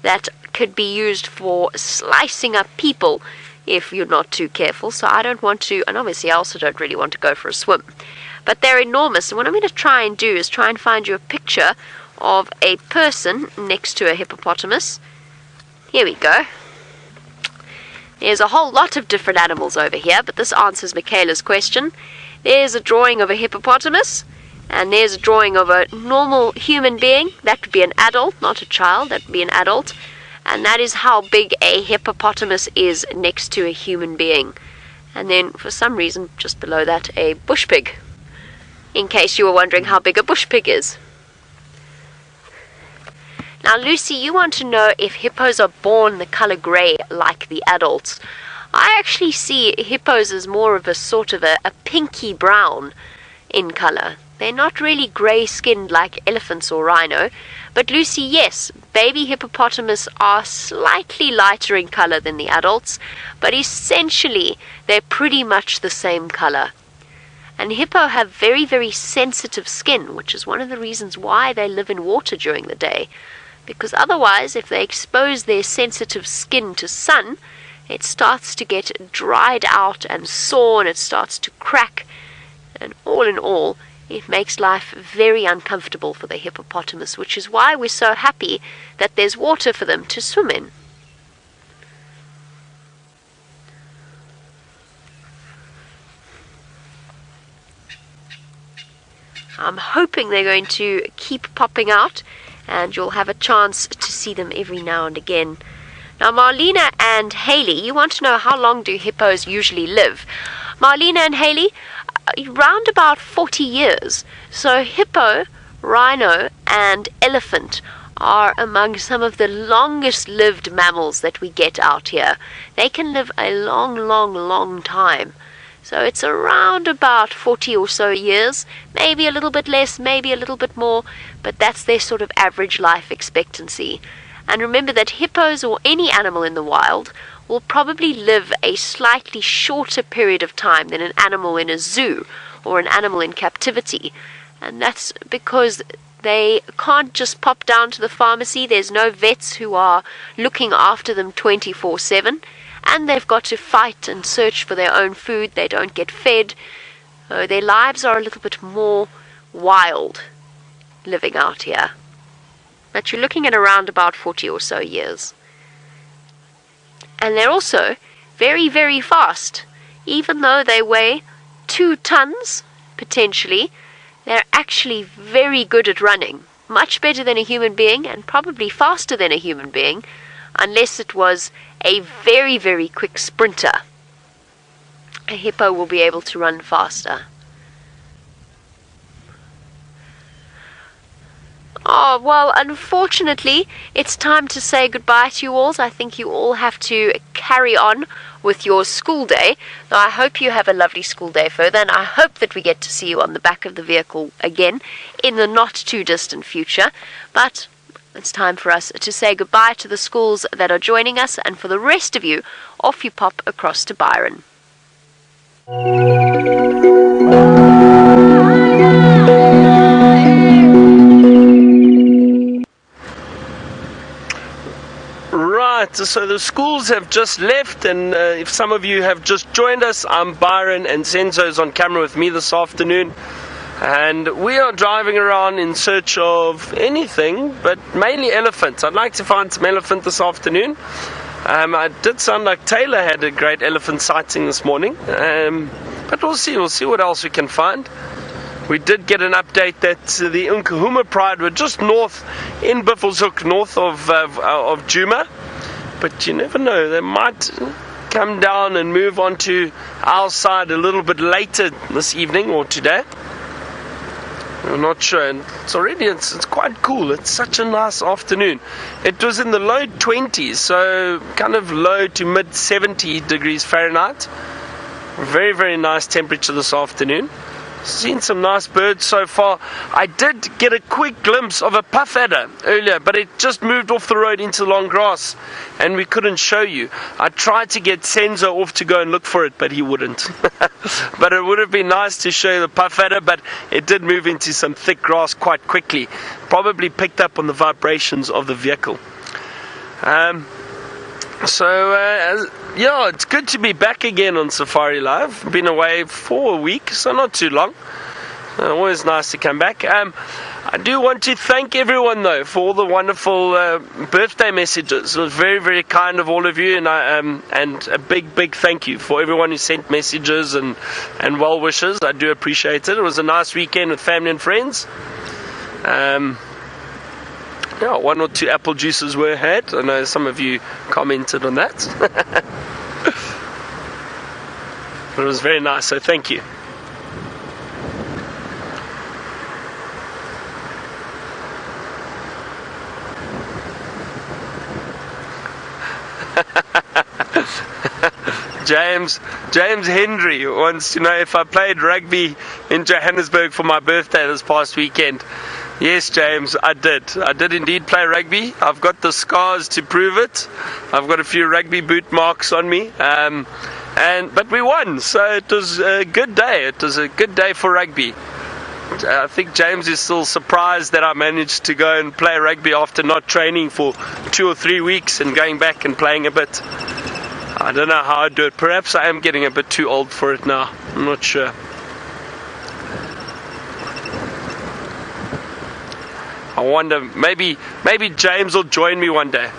that could be used for slicing up people if you're not too careful, so I don't want to, and obviously I also don't really want to go for a swim. But they're enormous, and what I'm going to try and do is try and find you a picture of a person next to a hippopotamus. Here we go. There's a whole lot of different animals over here, but this answers Michaela's question. There's a drawing of a hippopotamus, and there's a drawing of a normal human being. That would be an adult, not a child. That would be an adult. And that is how big a hippopotamus is next to a human being. And then, for some reason, just below that, a bush pig. In case you were wondering how big a bush pig is. Now, Lucy, you want to know if hippos are born the color grey like the adults. I actually see hippos as more of a sort of a pinky brown in color. They're not really grey-skinned like elephants or rhino. But, Lucy, yes, baby hippopotamus are slightly lighter in color than the adults, but essentially they're pretty much the same color. And hippo have very, very sensitive skin, which is one of the reasons why they live in water during the day. Because otherwise, if they expose their sensitive skin to sun, it starts to get dried out and sore, and it starts to crack. And all in all, it makes life very uncomfortable for the hippopotamus, which is why we're so happy that there's water for them to swim in. I'm hoping they're going to keep popping out, and you'll have a chance to see them every now and again. Now, Marlena and Haley, you want to know how long do hippos usually live? Marlena and Haley, round about 40 years. So hippo, rhino, and elephant are among some of the longest lived mammals that we get out here. They can live a long, long, long time. So it's around about 40 or so years, maybe a little bit less, maybe a little bit more, but that's their sort of average life expectancy. And remember that hippos, or any animal in the wild, will probably live a slightly shorter period of time than an animal in a zoo or an animal in captivity. And that's because they can't just pop down to the pharmacy. There's no vets who are looking after them 24/7. And they've got to fight and search for their own food. They don't get fed. Their lives are a little bit more wild living out here. But you're looking at around about 40 or so years. And they're also very, very fast. Even though they weigh 2 tons, potentially, they're actually very good at running. Much better than a human being, and probably faster than a human being, unless it was a very, very quick sprinter. A hippo will be able to run faster. Oh, well, unfortunately, it's time to say goodbye to you all. I think you all have to carry on with your school day. Now, I hope you have a lovely school day further, and I hope that we get to see you on the back of the vehicle again in the not-too-distant future. But it's time for us to say goodbye to the schools that are joining us, and for the rest of you, off you pop across to Byron. Right, so the schools have just left, and if some of you have just joined us, I'm Byron, and Senzo is on camera with me this afternoon. And we are driving around in search of anything, but mainly elephants. I'd like to find some elephant this afternoon. I did sound like Taylor had a great elephant sighting this morning, but we'll see what else we can find. We did get an update that the Nkahuma Pride were just north in Buffelshoek, north of Djuma, but you never know, they might come down and move on to our side a little bit later this evening or today. I'm not sure, and it's quite cool. It's such a nice afternoon. It was in the low 20s, so kind of low to mid 70 degrees Fahrenheit. Very, very nice temperature this afternoon. Seen some nice birds so far. I did get a quick glimpse of a puff adder earlier, but it just moved off the road into long grass and we couldn't show you. I tried to get Senzo off to go and look for it, but he wouldn't. But it would have been nice to show you the puff adder, but it did move into some thick grass quite quickly. Probably picked up on the vibrations of the vehicle. Yeah, it's good to be back again on Safari Live. Been away for a week, so not too long. Always nice to come back. I do want to thank everyone though for all the wonderful birthday messages. It was very, very kind of all of you, and a big thank you for everyone who sent messages and well wishes. I do appreciate it. It was a nice weekend with family and friends. Yeah, 1 or 2 apple juices were had. I know some of you commented on that. But it was very nice, so thank you. James Henry wants to know if I played rugby in Johannesburg for my birthday this past weekend. Yes, James, I did. I did indeed play rugby. I've got the scars to prove it. I've got a few rugby boot marks on me. But we won, so it was a good day. It was a good day for rugby. I think James is still surprised that I managed to go and play rugby after not training for 2 or 3 weeks and going back and playing a bit. I don't know how I do it. Perhaps I am getting a bit too old for it now. I'm not sure. I wonder, maybe James will join me one day.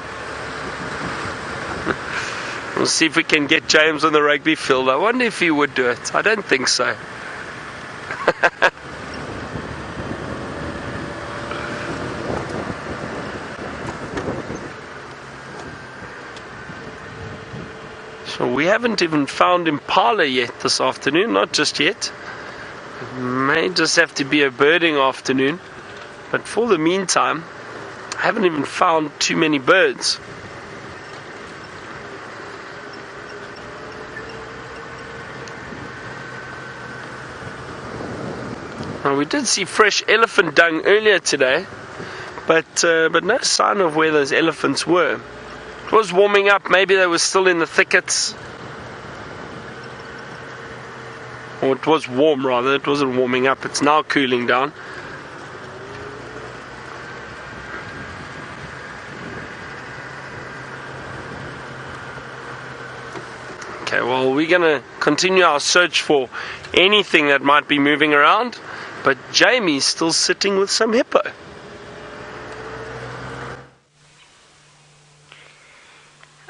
We'll see if we can get James on the rugby field. I wonder if he would do it. I don't think so. So we haven't even found Impala yet this afternoon, not just yet. It may just have to be a birding afternoon. But for the meantime, I haven't even found too many birds. Now, we did see fresh elephant dung earlier today, but no sign of where those elephants were. It was warming up. Maybe they were still in the thickets. Or it was warm rather. It wasn't warming up. It's now cooling down. Okay, well, we're going to continue our search for anything that might be moving around, but Jaime's still sitting with some hippo.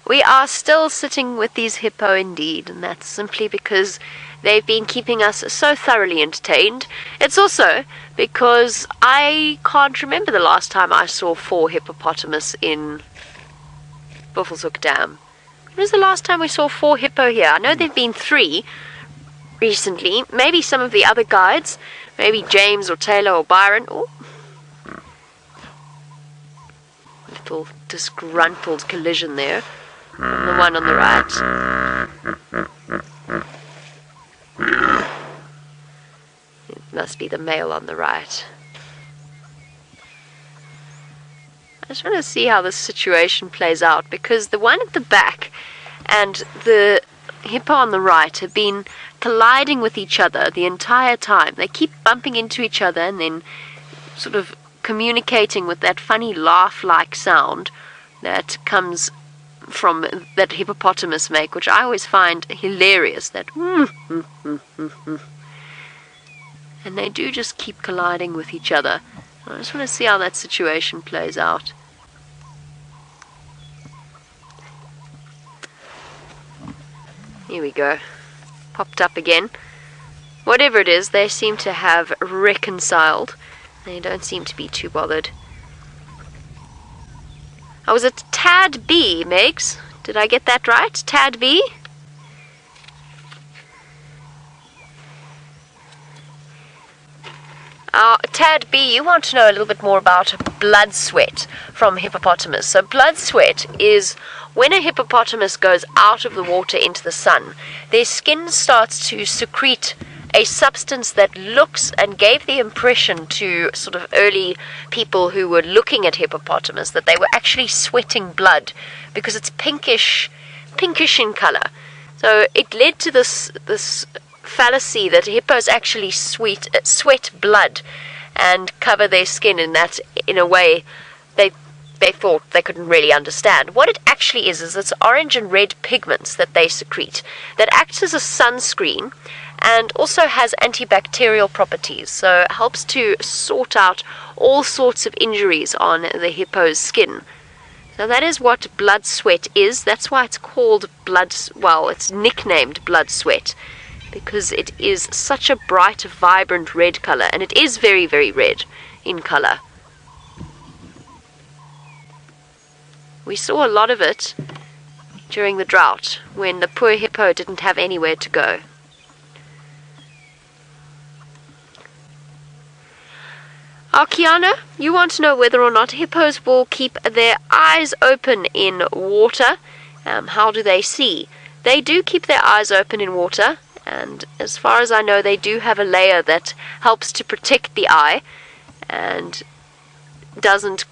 We are still sitting with these hippo indeed, and that's simply because they've been keeping us so thoroughly entertained. It's also because I can't remember the last time I saw 4 hippopotamus in Buffelshoek Dam. When was the last time we saw 4 hippo here? I know there have been 3 recently. Maybe some of the other guides, maybe James or Taylor or Byron. Oh, little disgruntled collision there. And the one on the right. It must be the male on the right. I just want to see how this situation plays out, because the one at the back and the hippo on the right have been colliding with each other the entire time. They keep bumping into each other and then sort of communicating with that funny laugh-like sound that comes from that hippopotamus make, which I always find hilarious, that and they do just keep colliding with each other. I just want to see how that situation plays out. Here we go. Popped up again. Whatever it is, they seem to have reconciled. They don't seem to be too bothered. Oh, was it Tad B, Megs? Did I get that right? Tad B? Tad B, you want to know a little bit more about blood sweat from hippopotamus. So blood sweat is when a hippopotamus goes out of the water into the sun, their skin starts to secrete a substance that looks and gave the impression to sort of early people who were looking at hippopotamus that they were actually sweating blood, because it's pinkish in color. So it led to this fallacy that hippos actually sweat blood and cover their skin, in that, in a way, they thought they couldn't really understand. What it actually is it's orange and red pigments that they secrete that acts as a sunscreen and also has antibacterial properties, so it helps to sort out all sorts of injuries on the hippo's skin. So that is what blood sweat is. That's why it's called it's nicknamed blood sweat, because it is such a bright, vibrant red color, and it is very, very red in color. We saw a lot of it during the drought, when the poor hippo didn't have anywhere to go. Kiana, you want to know whether or not hippos will keep their eyes open in water. How do they see? They do keep their eyes open in water, and as far as I know, they do have a layer that helps to protect the eye and doesn't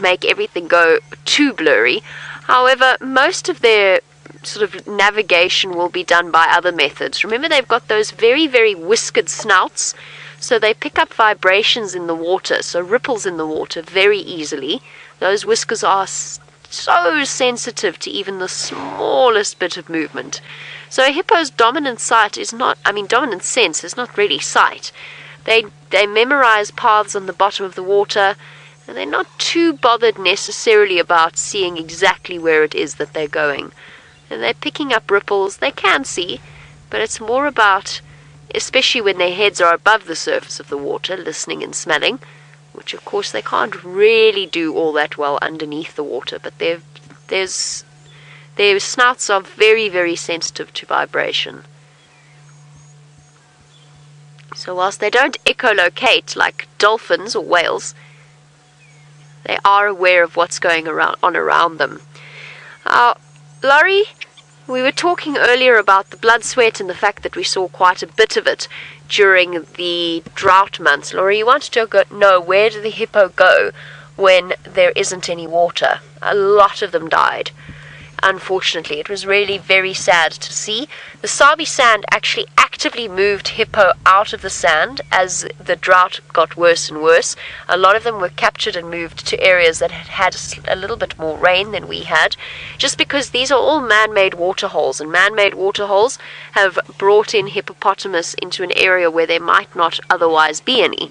make everything go too blurry. However, most of their sort of navigation will be done by other methods. Remember, they've got those very, very whiskered snouts, so they pick up vibrations in the water, so ripples in the water, very easily. Those whiskers are so sensitive to even the smallest bit of movement. So a hippo's dominant sense is not really sight. They memorize paths on the bottom of the water, and they're not too bothered necessarily about seeing exactly where it is that they're going. And they're picking up ripples. They can see, but it's more about, especially when their heads are above the surface of the water, listening and smelling, which of course they can't really do all that well underneath the water, but their snouts are very, very sensitive to vibration. So whilst they don't echolocate like dolphins or whales, they are aware of what's going on around them. Laurie, we were talking earlier about the blood sweat and the fact that we saw quite a bit of it during the drought months. Laurie, you wanted to know, where did the hippo go when there isn't any water? A lot of them died. Unfortunately, it was really very sad to see. The Sabi sand actually actively moved hippo out of the sand as the drought got worse and worse. A lot of them were captured and moved to areas that had a little bit more rain than we had, just because these are all man-made waterholes, and man-made waterholes have brought in hippopotamus into an area where there might not otherwise be any.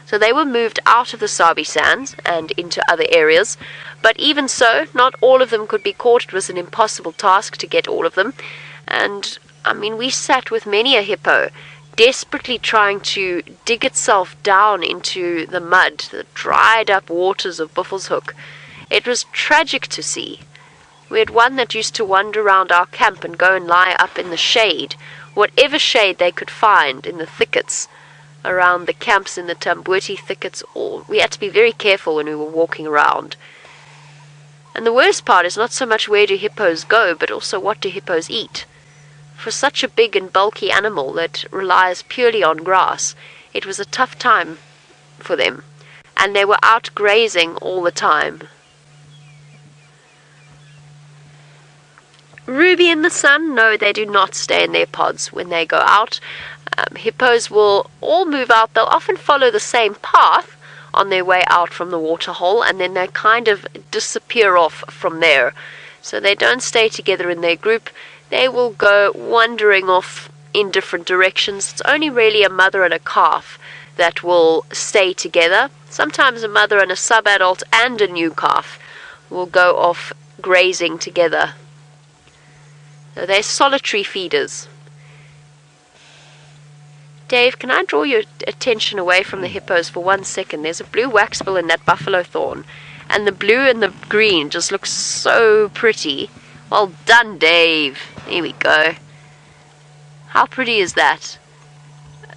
So they were moved out of the Sabi sands and into other areas. But even so, not all of them could be caught. It was an impossible task to get all of them. And, I mean, we sat with many a hippo, desperately trying to dig itself down into the mud, the dried-up waters of Buffelshoek. It was tragic to see. We had one that used to wander around our camp and go and lie up in the shade, whatever shade they could find in the thickets around the camps, in the Tamboti thickets. We had to be very careful when we were walking around. And the worst part is not so much where do hippos go, but also what do hippos eat. For such a big and bulky animal that relies purely on grass, it was a tough time for them, and they were out grazing all the time. Ruby and the sun, no, they do not stay in their pods when they go out. Hippos will all move out. They'll often follow the same path on their way out from the waterhole, and then they kind of disappear off from there. So they don't stay together in their group. They will go wandering off in different directions. It's only really a mother and a calf that will stay together. Sometimes a mother and a sub-adult and a new calf will go off grazing together. So they're solitary feeders. Dave, can I draw your attention away from the hippos for 1 second? There's a blue waxbill in that buffalo thorn, and the blue and the green just look so pretty. Well done, Dave. Here we go. How pretty is that?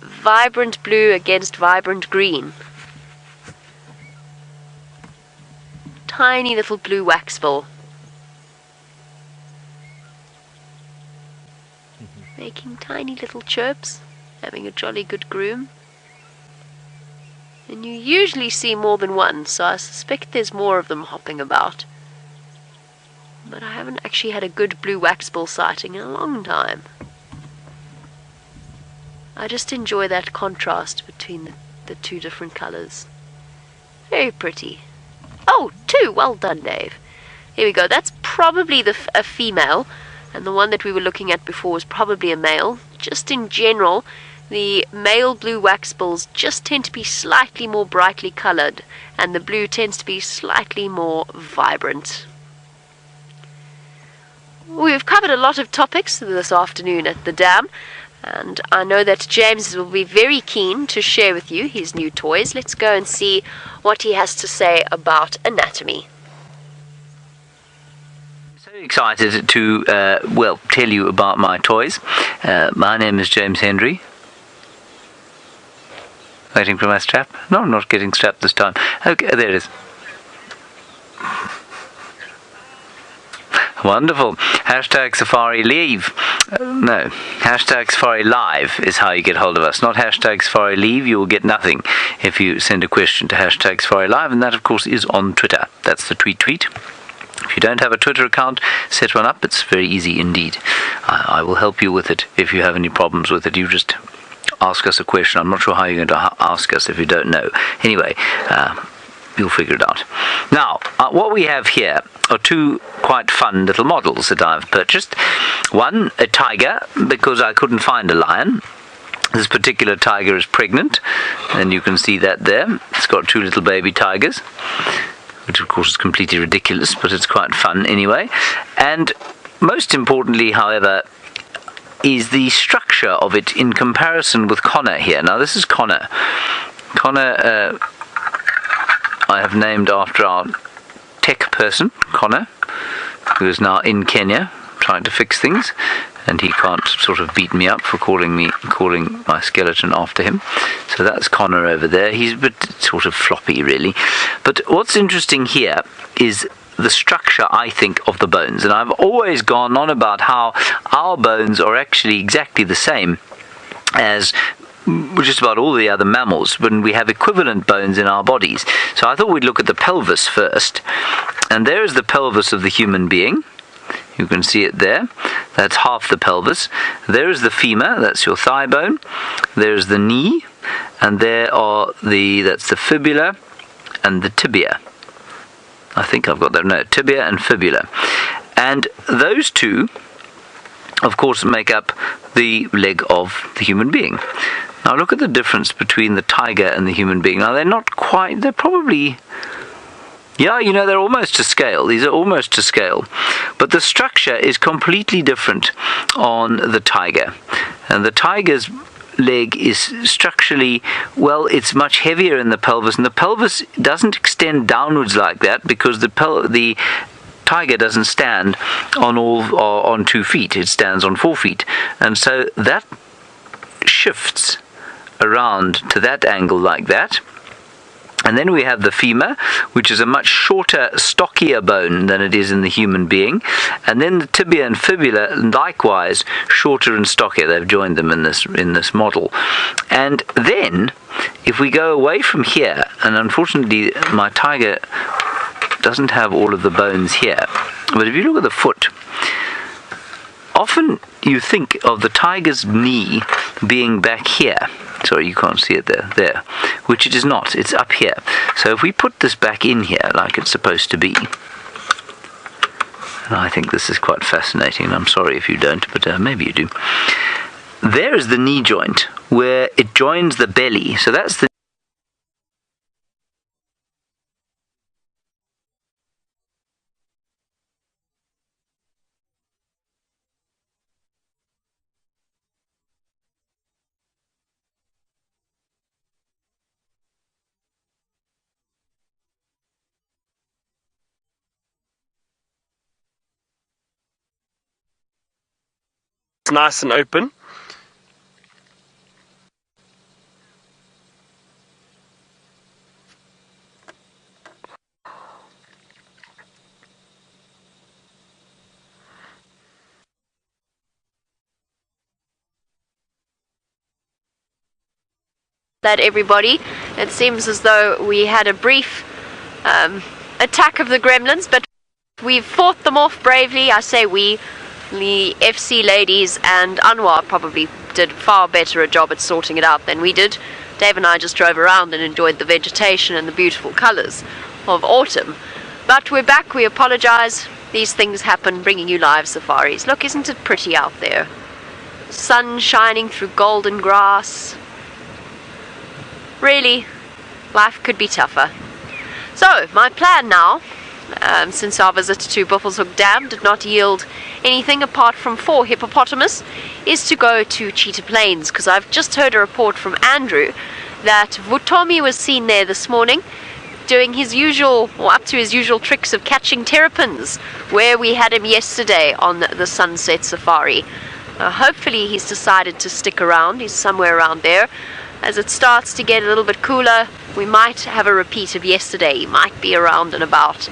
Vibrant blue against vibrant green. Tiny little blue waxbill. Making tiny little chirps, having a jolly good groom. And you usually see more than one, so I suspect there's more of them hopping about. But I haven't actually had a good blue waxbill sighting in a long time. I just enjoy that contrast between the two different colours. Very pretty. Oh, two! Well done, Dave. Here we go. That's probably a female. And the one that we were looking at before was probably a male. Just in general, the male blue waxbills just tend to be slightly more brightly coloured, and the blue tends to be slightly more vibrant. We've covered a lot of topics this afternoon at the dam, and I know that James will be very keen to share with you his new toys. Let's go and see what he has to say about anatomy. Excited to tell you about my toys. My name is James Henry. Waiting for my strap? No, I'm not getting strapped this time. Okay, there it is. Wonderful. Hashtag Safari Leave. No, hashtag Safari Live is how you get hold of us. Not hashtag Safari Leave. You will get nothing if you send a question to hashtag Safari Live, and that of course is on Twitter. That's the tweet. If you don't have a Twitter account, set one up. It's very easy indeed. I will help you with it if you have any problems with it. You just ask us a question. I'm not sure how you're going to ask us if you don't know. Anyway, you'll figure it out. Now, what we have here are two quite fun little models that I've purchased. One, a tiger, because I couldn't find a lion. This particular tiger is pregnant, and you can see that there. It's got two little baby tigers, which of course is completely ridiculous, but it's quite fun anyway. And most importantly, however, is the structure of it in comparison with Connor here. Now this is Connor. Connor, I have named after our tech person, Connor, who is now in Kenya trying to fix things, and he can't sort of beat me up for calling my skeleton after him. So that's Connor over there. He's a bit sort of floppy, really. But what's interesting here is the structure, I think, of the bones. And I've always gone on about how our bones are actually exactly the same as just about all the other mammals, when we have equivalent bones in our bodies. So I thought we'd look at the pelvis first. And there is the pelvis of the human being. You can see it there. That's half the pelvis. There is the femur, that's your thigh bone. There's the knee, and that's the fibula and the tibia. I think I've got that. No, tibia and fibula. And those two, of course, make up the leg of the human being. Now look at the difference between the tiger and the human being. Now they're probably... Yeah, they're almost to scale. These are almost to scale. But the structure is completely different on the tiger. And the tiger's leg is structurally, it's much heavier in the pelvis. And the pelvis doesn't extend downwards like that because the tiger doesn't stand on 2 feet. It stands on 4 feet. And so that shifts around to that angle like that. And then we have the femur, which is a much shorter, stockier bone than it is in the human being. And then the tibia and fibula, likewise, shorter and stockier. They've joined them in this model. And then, if we go away from here, and unfortunately my tiger doesn't have all of the bones here, but if you look at the foot, often you think of the tiger's knee being back here. Sorry, you can't see it there, which it is not. It's up here. So if we put this back in here like it's supposed to be, and I think this is quite fascinating, and I'm sorry if you don't, but maybe you do. There is the knee joint where it joins the belly. So that's the It's nice and open. That everybody, it seems as though we had a brief attack of the gremlins, but we've fought them off bravely. I say we, the FC ladies and Anwar probably did far better a job at sorting it out than we did. Dave and I just drove around and enjoyed the vegetation and the beautiful colours of autumn. But we're back, we apologise. These things happen, bringing you live safaris. Look, isn't it pretty out there? Sun shining through golden grass. Really, life could be tougher. So, my plan now, since our visit to Buffelshoek Dam did not yield anything apart from 4 hippopotamus, is to go to Cheetah Plains, because I've just heard a report from Andrew that Vutomi was seen there this morning doing his usual, or up to his usual tricks of catching terrapins, where we had him yesterday on the sunset safari. Hopefully he's decided to stick around. He's somewhere around there. As it starts to get a little bit cooler, we might have a repeat of yesterday. He might be around and about.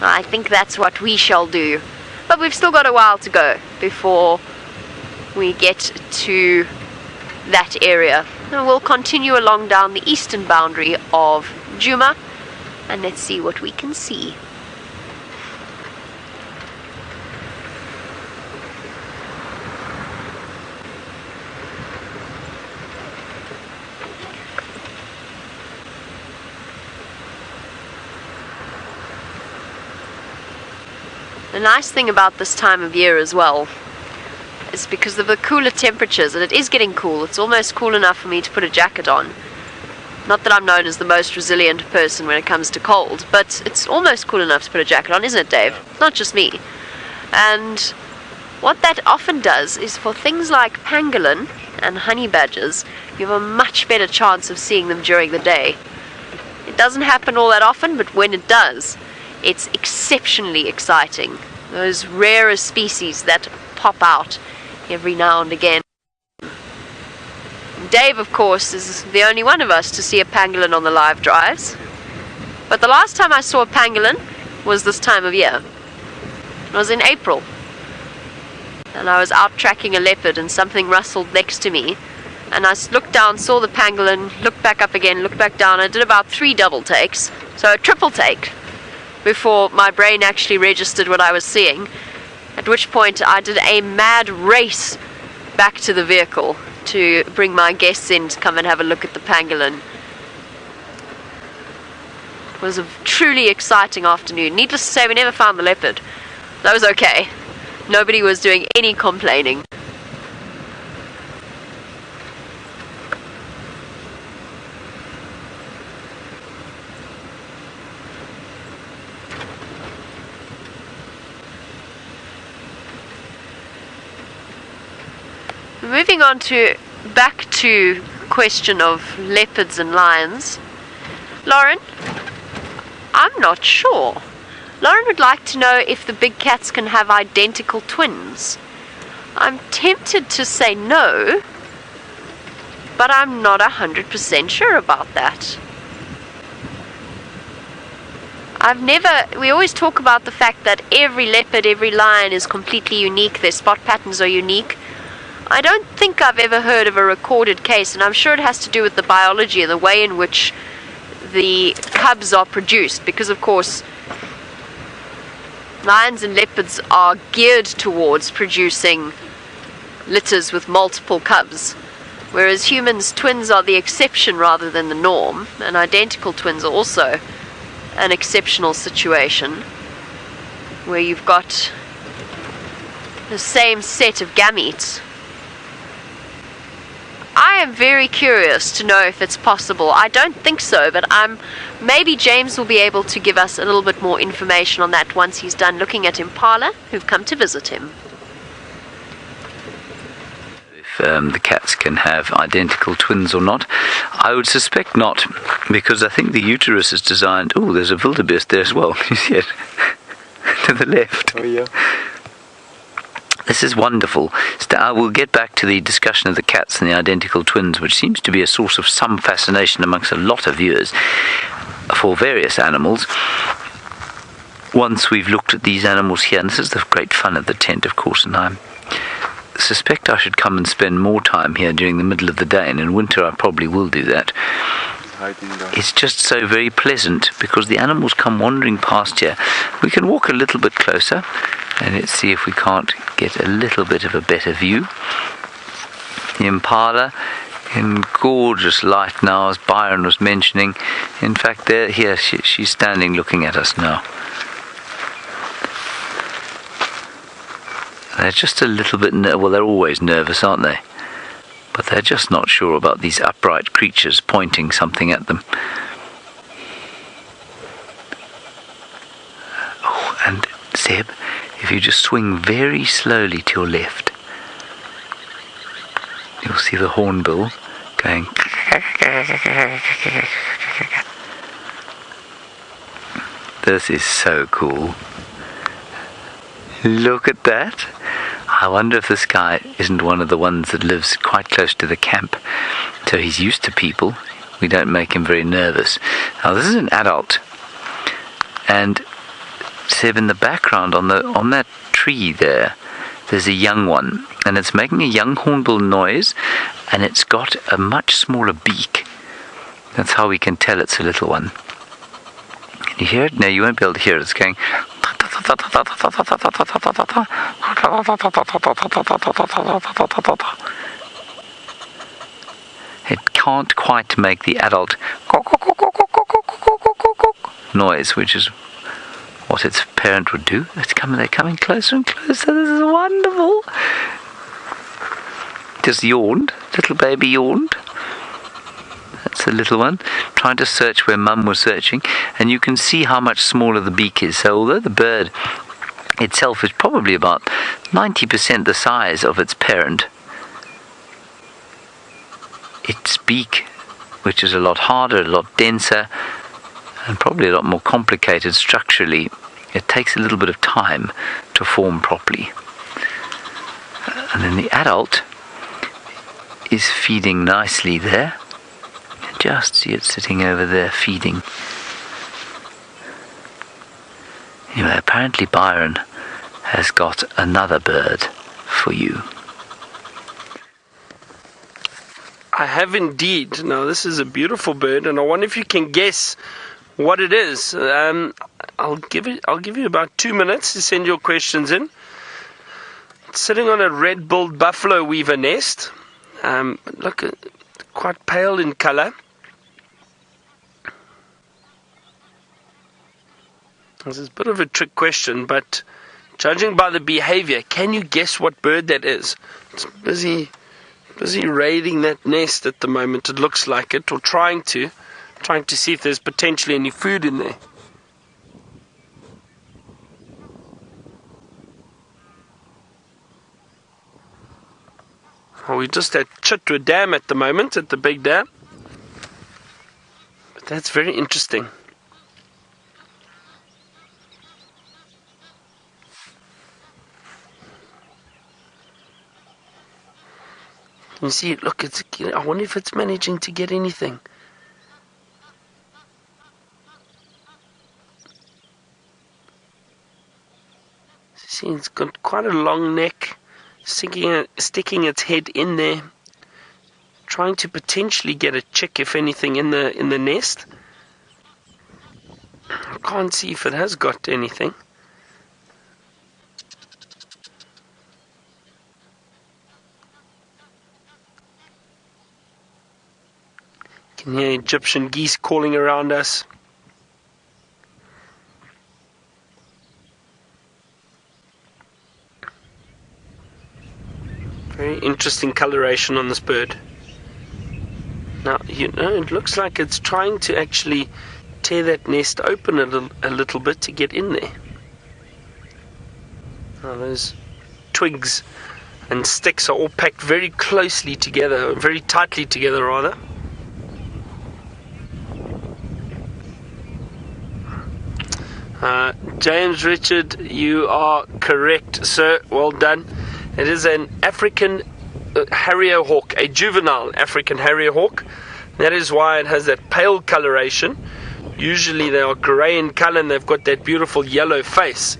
I think that's what we shall do. But we've still got a while to go before we get to that area. And we'll continue along down the eastern boundary of Djuma, and let's see what we can see. The nice thing about this time of year as well is because of the cooler temperatures, and it is getting cool. It's almost cool enough for me to put a jacket on. Not that I'm known as the most resilient person when it comes to cold, but it's almost cool enough to put a jacket on, isn't it, Dave? Not just me. And what that often does is for things like pangolin and honey badgers, you have a much better chance of seeing them during the day. It doesn't happen all that often, but when it does, it's exceptionally exciting. Those rarer species that pop out every now and again. Dave, of course, is the only one of us to see a pangolin on the live drives. But the last time I saw a pangolin was this time of year. It was in April. And I was out tracking a leopard and something rustled next to me. And I looked down, saw the pangolin, looked back up again, looked back down. I did about 3 double takes, so a triple take, before my brain actually registered what I was seeing, at which point I did a mad race back to the vehicle to bring my guests in to come and have a look at the pangolin. It was a truly exciting afternoon. Needless to say, we never found the leopard. That was okay. Nobody was doing any complaining. Moving on to back to question of leopards and lions. Lauren, I'm not sure. Lauren would like to know if the big cats can have identical twins. I'm tempted to say no, but I'm not 100% sure about that. We always talk about the fact that every leopard, every lion is completely unique. Their spot patterns are unique. I don't think I've ever heard of a recorded case, and I'm sure it has to do with the biology and the way in which the cubs are produced, because of course lions and leopards are geared towards producing litters with multiple cubs, whereas humans, twins are the exception rather than the norm, and identical twins are also an exceptional situation where you've got the same set of gametes. I am very curious to know if it's possible. I don't think so, but maybe James will be able to give us a little bit more information on that once he's done looking at Impala who've come to visit him. The cats can have identical twins or not. I would suspect not, because I think the uterus is designed... Oh, there's a wildebeest there as well. You see it? To the left. Oh, yeah. This is wonderful. I will get back to the discussion of the cats and the identical twins, which seems to be a source of some fascination amongst a lot of viewers for various animals. Once we've looked at these animals here, and this is the great fun of the tent, of course, and I suspect I should come and spend more time here during the middle of the day, and in winter I probably will do that. It's just so very pleasant because the animals come wandering past here. We can walk a little bit closer and let's see if we can't get a little bit of a better view. The Impala in gorgeous light now, as Byron was mentioning. In fact, here she's standing looking at us now. They're just a little bit well, they're always nervous, aren't they? But they're just not sure about these upright creatures pointing something at them. Oh, and Zeb, if you just swing very slowly to your left, you'll see the hornbill going. This is so cool. Look at that. I wonder if this guy isn't one of the ones that lives quite close to the camp, so he's used to people. We don't make him very nervous. Now this is an adult, and Seb, in the background on that tree there's a young one, and it's making a young hornbill noise, and it's got a much smaller beak. That's how we can tell it's a little one. Can you hear it? No, you won't be able to hear it. It's going. It can't quite make the adult noise, which is what its parent would do. They're coming closer and closer. This is wonderful. Just yawned. Little baby yawned. That's the little one, trying to search where Mum was searching, and you can see how much smaller the beak is. So although the bird itself is probably about 90% the size of its parent, its beak, which is a lot harder, a lot denser, and probably a lot more complicated structurally, it takes a little bit of time to form properly. And then the adult is feeding nicely there. Just see it sitting over there feeding. Anyway, apparently Byron has got another bird for you. I have indeed. Now this is a beautiful bird, and I wonder if you can guess what it is. I'll give you about 2 minutes to send your questions in. It's sitting on a red-billed buffalo weaver nest. Look, quite pale in colour. This is a bit of a trick question, but judging by the behavior, can you guess what bird that is? It's busy raiding that nest at the moment, it looks like it, or trying to see if there's potentially any food in there. Well, we're just at Chitwa Dam at the moment, at the big dam. But that's very interesting. You see, look, I wonder if it's managing to get anything. It's got quite a long neck, sticking its head in there, trying to potentially get a chick, if anything, in the nest. I can't see if it has got anything. You can hear Egyptian geese calling around us. Very interesting coloration on this bird. Now, it looks like it's trying to actually tear that nest open a little bit to get in there. Now, those twigs and sticks are all packed very closely together, very tightly together rather. James Richard, you are correct, sir. Well done. It is an African Harrier hawk, a juvenile African Harrier hawk. That is why it has that pale coloration. Usually they are grey in colour and they've got that beautiful yellow face.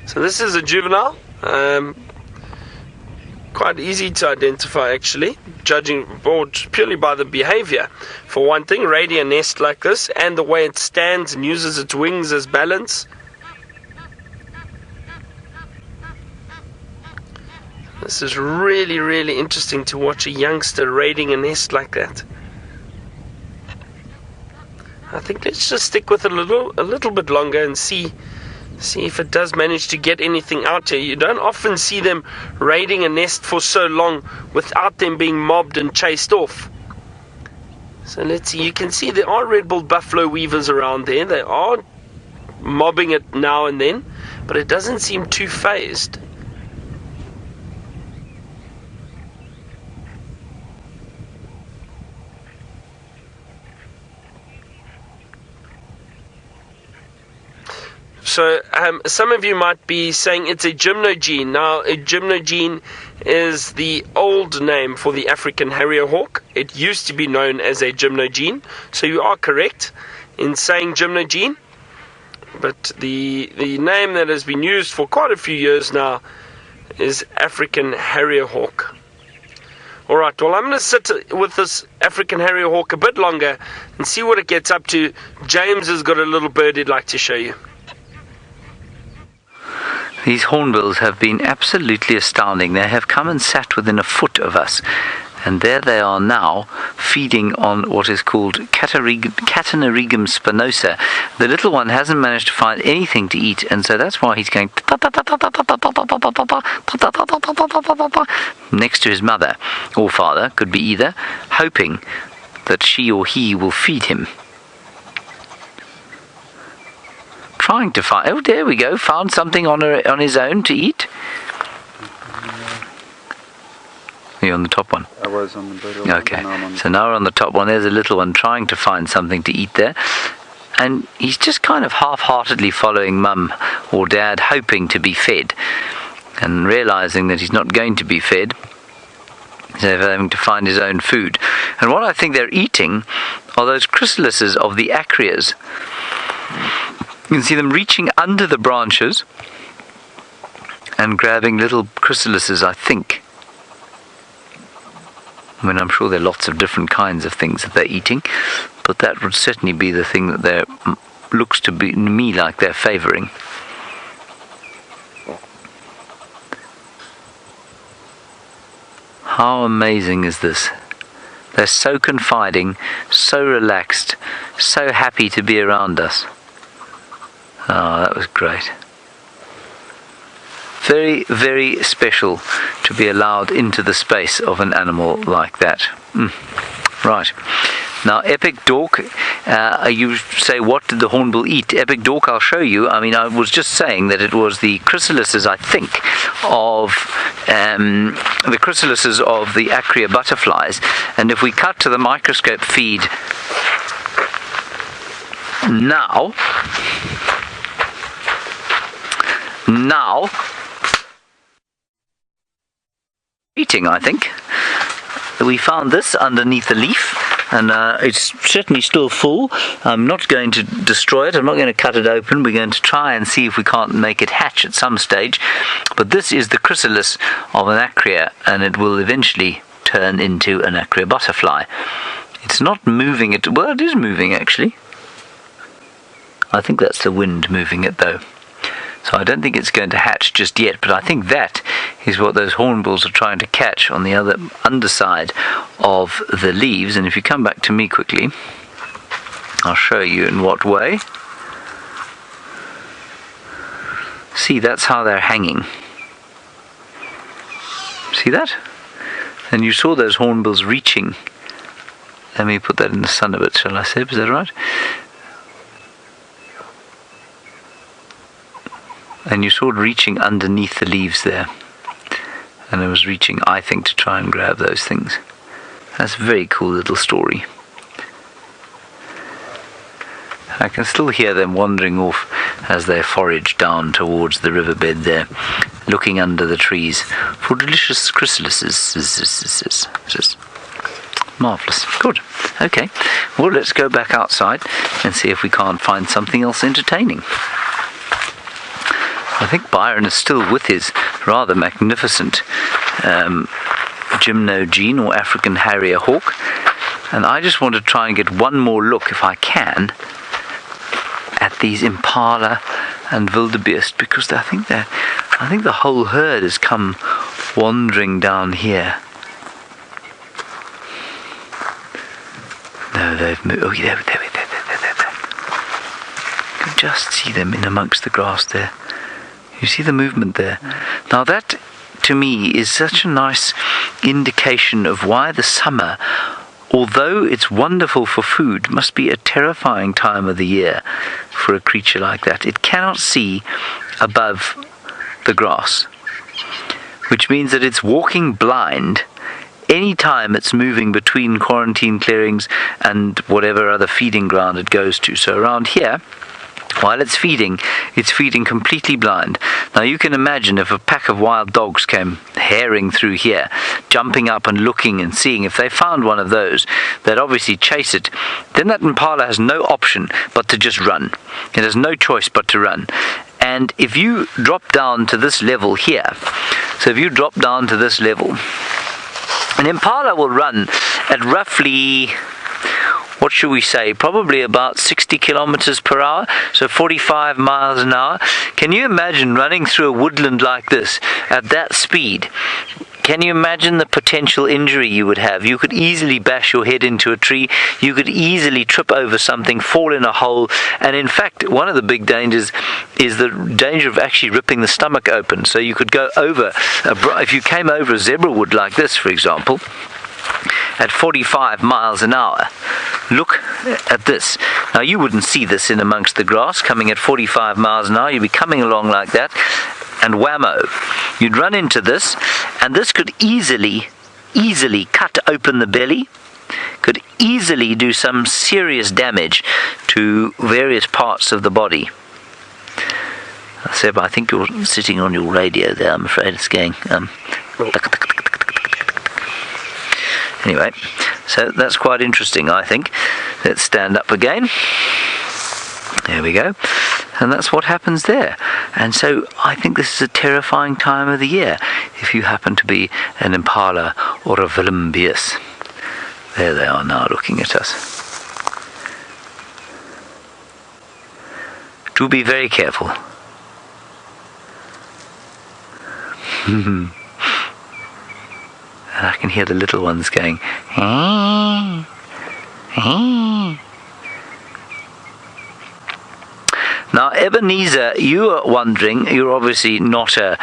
So this is a juvenile. Quite easy to identify actually, judging purely by the behaviour. For one thing, raiding a nest like this and the way it stands and uses its wings as balance. This is really, really interesting to watch a youngster raiding a nest like that. I think let's just stick with it a little bit longer and see if it does manage to get anything out here. You don't often see them raiding a nest for so long without them being mobbed and chased off. So let's see. You can see there are red-billed buffalo weavers around there. They are mobbing it now and then, but it doesn't seem too phased. So some of you might be saying it's a gymnogene. Now, a gymnogene is the old name for the African Harrier hawk. It used to be known as a gymnogene. So you are correct in saying gymnogene. But the name that has been used for quite a few years now is African Harrier hawk. Alright, well I'm going to sit with this African Harrier hawk a bit longer and see what it gets up to. James has got a little bird he'd like to show you. These hornbills have been absolutely astounding. They have come and sat within a foot of us, and there they are now, feeding on what is called Catenaregum spinosa. The little one hasn't managed to find anything to eat, and so that's why he's going next to his mother, or father, could be either, hoping that she or he will feed him. Trying to find... Oh, there we go. Found something on his own to eat. Are you on the top one? I was on the middle one. Okay. So now we're on the top one. There's a little one trying to find something to eat there. And he's just kind of half-heartedly following mum or dad, hoping to be fed. And realising that he's not going to be fed. So they're having to find his own food. And what I think they're eating are those chrysalises of the acreas. You can see them reaching under the branches and grabbing little chrysalises, I think. I mean, I'm sure there are lots of different kinds of things that they're eating, but that would certainly be the thing that looks to be me like they're favouring. How amazing is this? They're so confiding, so relaxed, so happy to be around us. Oh, that was great. Very, very special to be allowed into the space of an animal like that. Right. Now, Epic Dork, you say, what did the hornbill eat? Epic Dork, I'll show you. I mean, I was just saying that it was the chrysalises, I think, of the chrysalises of the Acrea butterflies. And if we cut to the microscope feed now, eating, I think. We found this underneath the leaf. and it's certainly still full. I'm not going to destroy it. I'm not going to cut it open. We're going to try and see if we can't make it hatch at some stage. But this is the chrysalis of an acrea, and it will eventually turn into an acrea butterfly. It's not moving it. Well, it is moving actually. I think that's the wind moving it though. So I don't think it's going to hatch just yet, but I think that is what those hornbills are trying to catch on the other underside of the leaves. And if you come back to me quickly, I'll show you in what way. See, that's how they're hanging. See that? And you saw those hornbills reaching. Let me put that in the sun a bit, shall I say? Is that right? And you saw it reaching underneath the leaves there. And it was reaching, I think, to try and grab those things. That's a very cool little story. I can still hear them wandering off as they forage down towards the riverbed there, looking under the trees for delicious chrysalises. Just marvellous. Good. Okay. Well, let's go back outside and see if we can't find something else entertaining. I think Byron is still with his rather magnificent gymnogene or African Harrier hawk, and I just want to try and get one more look, if I can, at these Impala and Wildebeest, because I think the whole herd has come wandering down here. No, they've moved. Oh, there. You can just see them in amongst the grass there. You see the movement there. Now that, to me, is such a nice indication of why the summer, although it's wonderful for food, must be a terrifying time of the year for a creature like that. It cannot see above the grass, which means that it's walking blind any time it's moving between quarantine clearings and whatever other feeding ground it goes to. So around here, while it's feeding completely blind. Now you can imagine if a pack of wild dogs came herring through here, jumping up and looking and seeing, if they found one of those, they'd obviously chase it. Then that Impala has no option but to just run. It has no choice but to run. And if you drop down to this level here, so if you drop down to this level, an Impala will run at roughly, what should we say, probably about 60 kilometers per hour, so 45 miles an hour. Can you imagine running through a woodland like this at that speed? Can you imagine the potential injury you would have? You could easily bash your head into a tree. You could easily trip over something, fall in a hole. And in fact, one of the big dangers is the danger of actually ripping the stomach open. So you could go over, if you came over a zebra wood like this, for example, at 45 miles an hour. Look at this. Now you wouldn't see this in amongst the grass coming at 45 miles an hour. You'd be coming along like that, and whammo, you'd run into this, and this could easily cut open the belly, could easily do some serious damage to various parts of the body. Seb, I think you're sitting on your radio there. I'm afraid it's going anyway, so that's quite interesting, I think. Let's stand up again. There we go. And that's what happens there. And so I think this is a terrifying time of the year if you happen to be an Impala or a Wildebeest. There they are now looking at us. Do be very careful. And I can hear the little ones going, Now, Ebenezer, you are wondering, you're obviously not a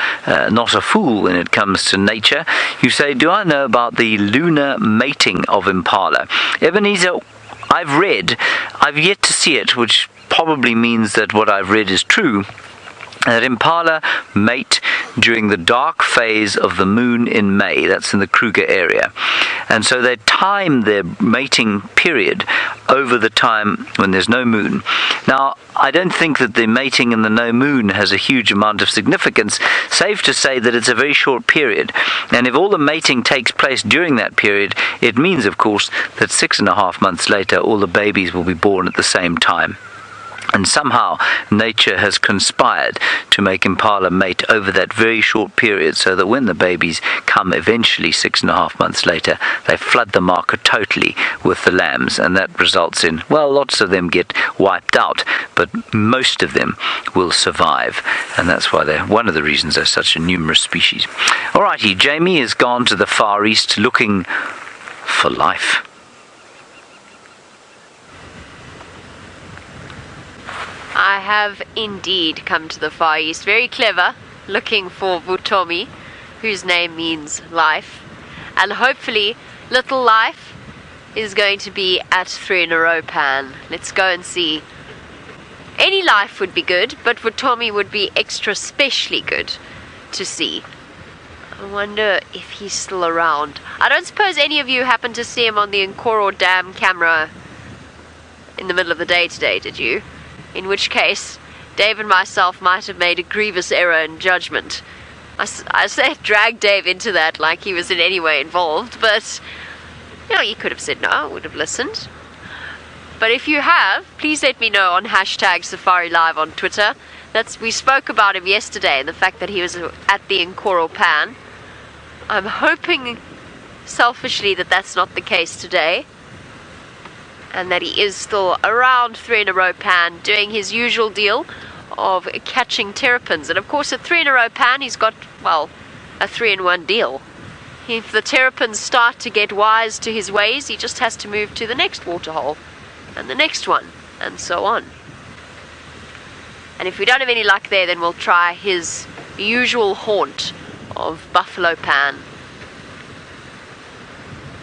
fool when it comes to nature. You say, do I know about the lunar mating of Impala? Ebenezer, I've yet to see it, which probably means that what I've read is true, that Impala mate during the dark phase of the moon in May. That's in the Kruger area. And so they time their mating period over the time when there's no moon. Now, I don't think that the mating in the no moon has a huge amount of significance. Safe to say that it's a very short period. And if all the mating takes place during that period, it means, of course, that 6.5 months later, all the babies will be born at the same time. And somehow nature has conspired to make Impala mate over that very short period, so that when the babies come eventually 6.5 months later, they flood the market totally with the lambs, and that results in, well, lots of them get wiped out, but most of them will survive, and that's why they're one of the reasons they're such a numerous species. Alrighty, Jaime has gone to the Far East looking for life. I have indeed come to the Far East, very clever, looking for Vutomi, whose name means life. And hopefully, little life is going to be at 3-in-a-row-pan. Let's go and see. Any life would be good, but Vutomi would be extra specially good to see. I wonder if he's still around. I don't suppose any of you happened to see him on the Nkoro Dam camera in the middle of the day today, did you? In which case, Dave and myself might have made a grievous error in judgment. I said drag Dave into that like he was in any way involved, but, you know, he could have said no, I would have listened. But if you have, please let me know on #SafariLive on Twitter. We spoke about him yesterday and the fact that he was at the Nkoro Pan. I'm hoping, selfishly, that that's not the case today, and that he is still around 3-in-a-row-pan doing his usual deal of catching terrapins. And of course at 3-in-a-row-pan he's got, well, a 3-in-1 deal. If the terrapins start to get wise to his ways, he just has to move to the next waterhole and the next one, and so on. And if we don't have any luck there, then we'll try his usual haunt of Buffalo Pan.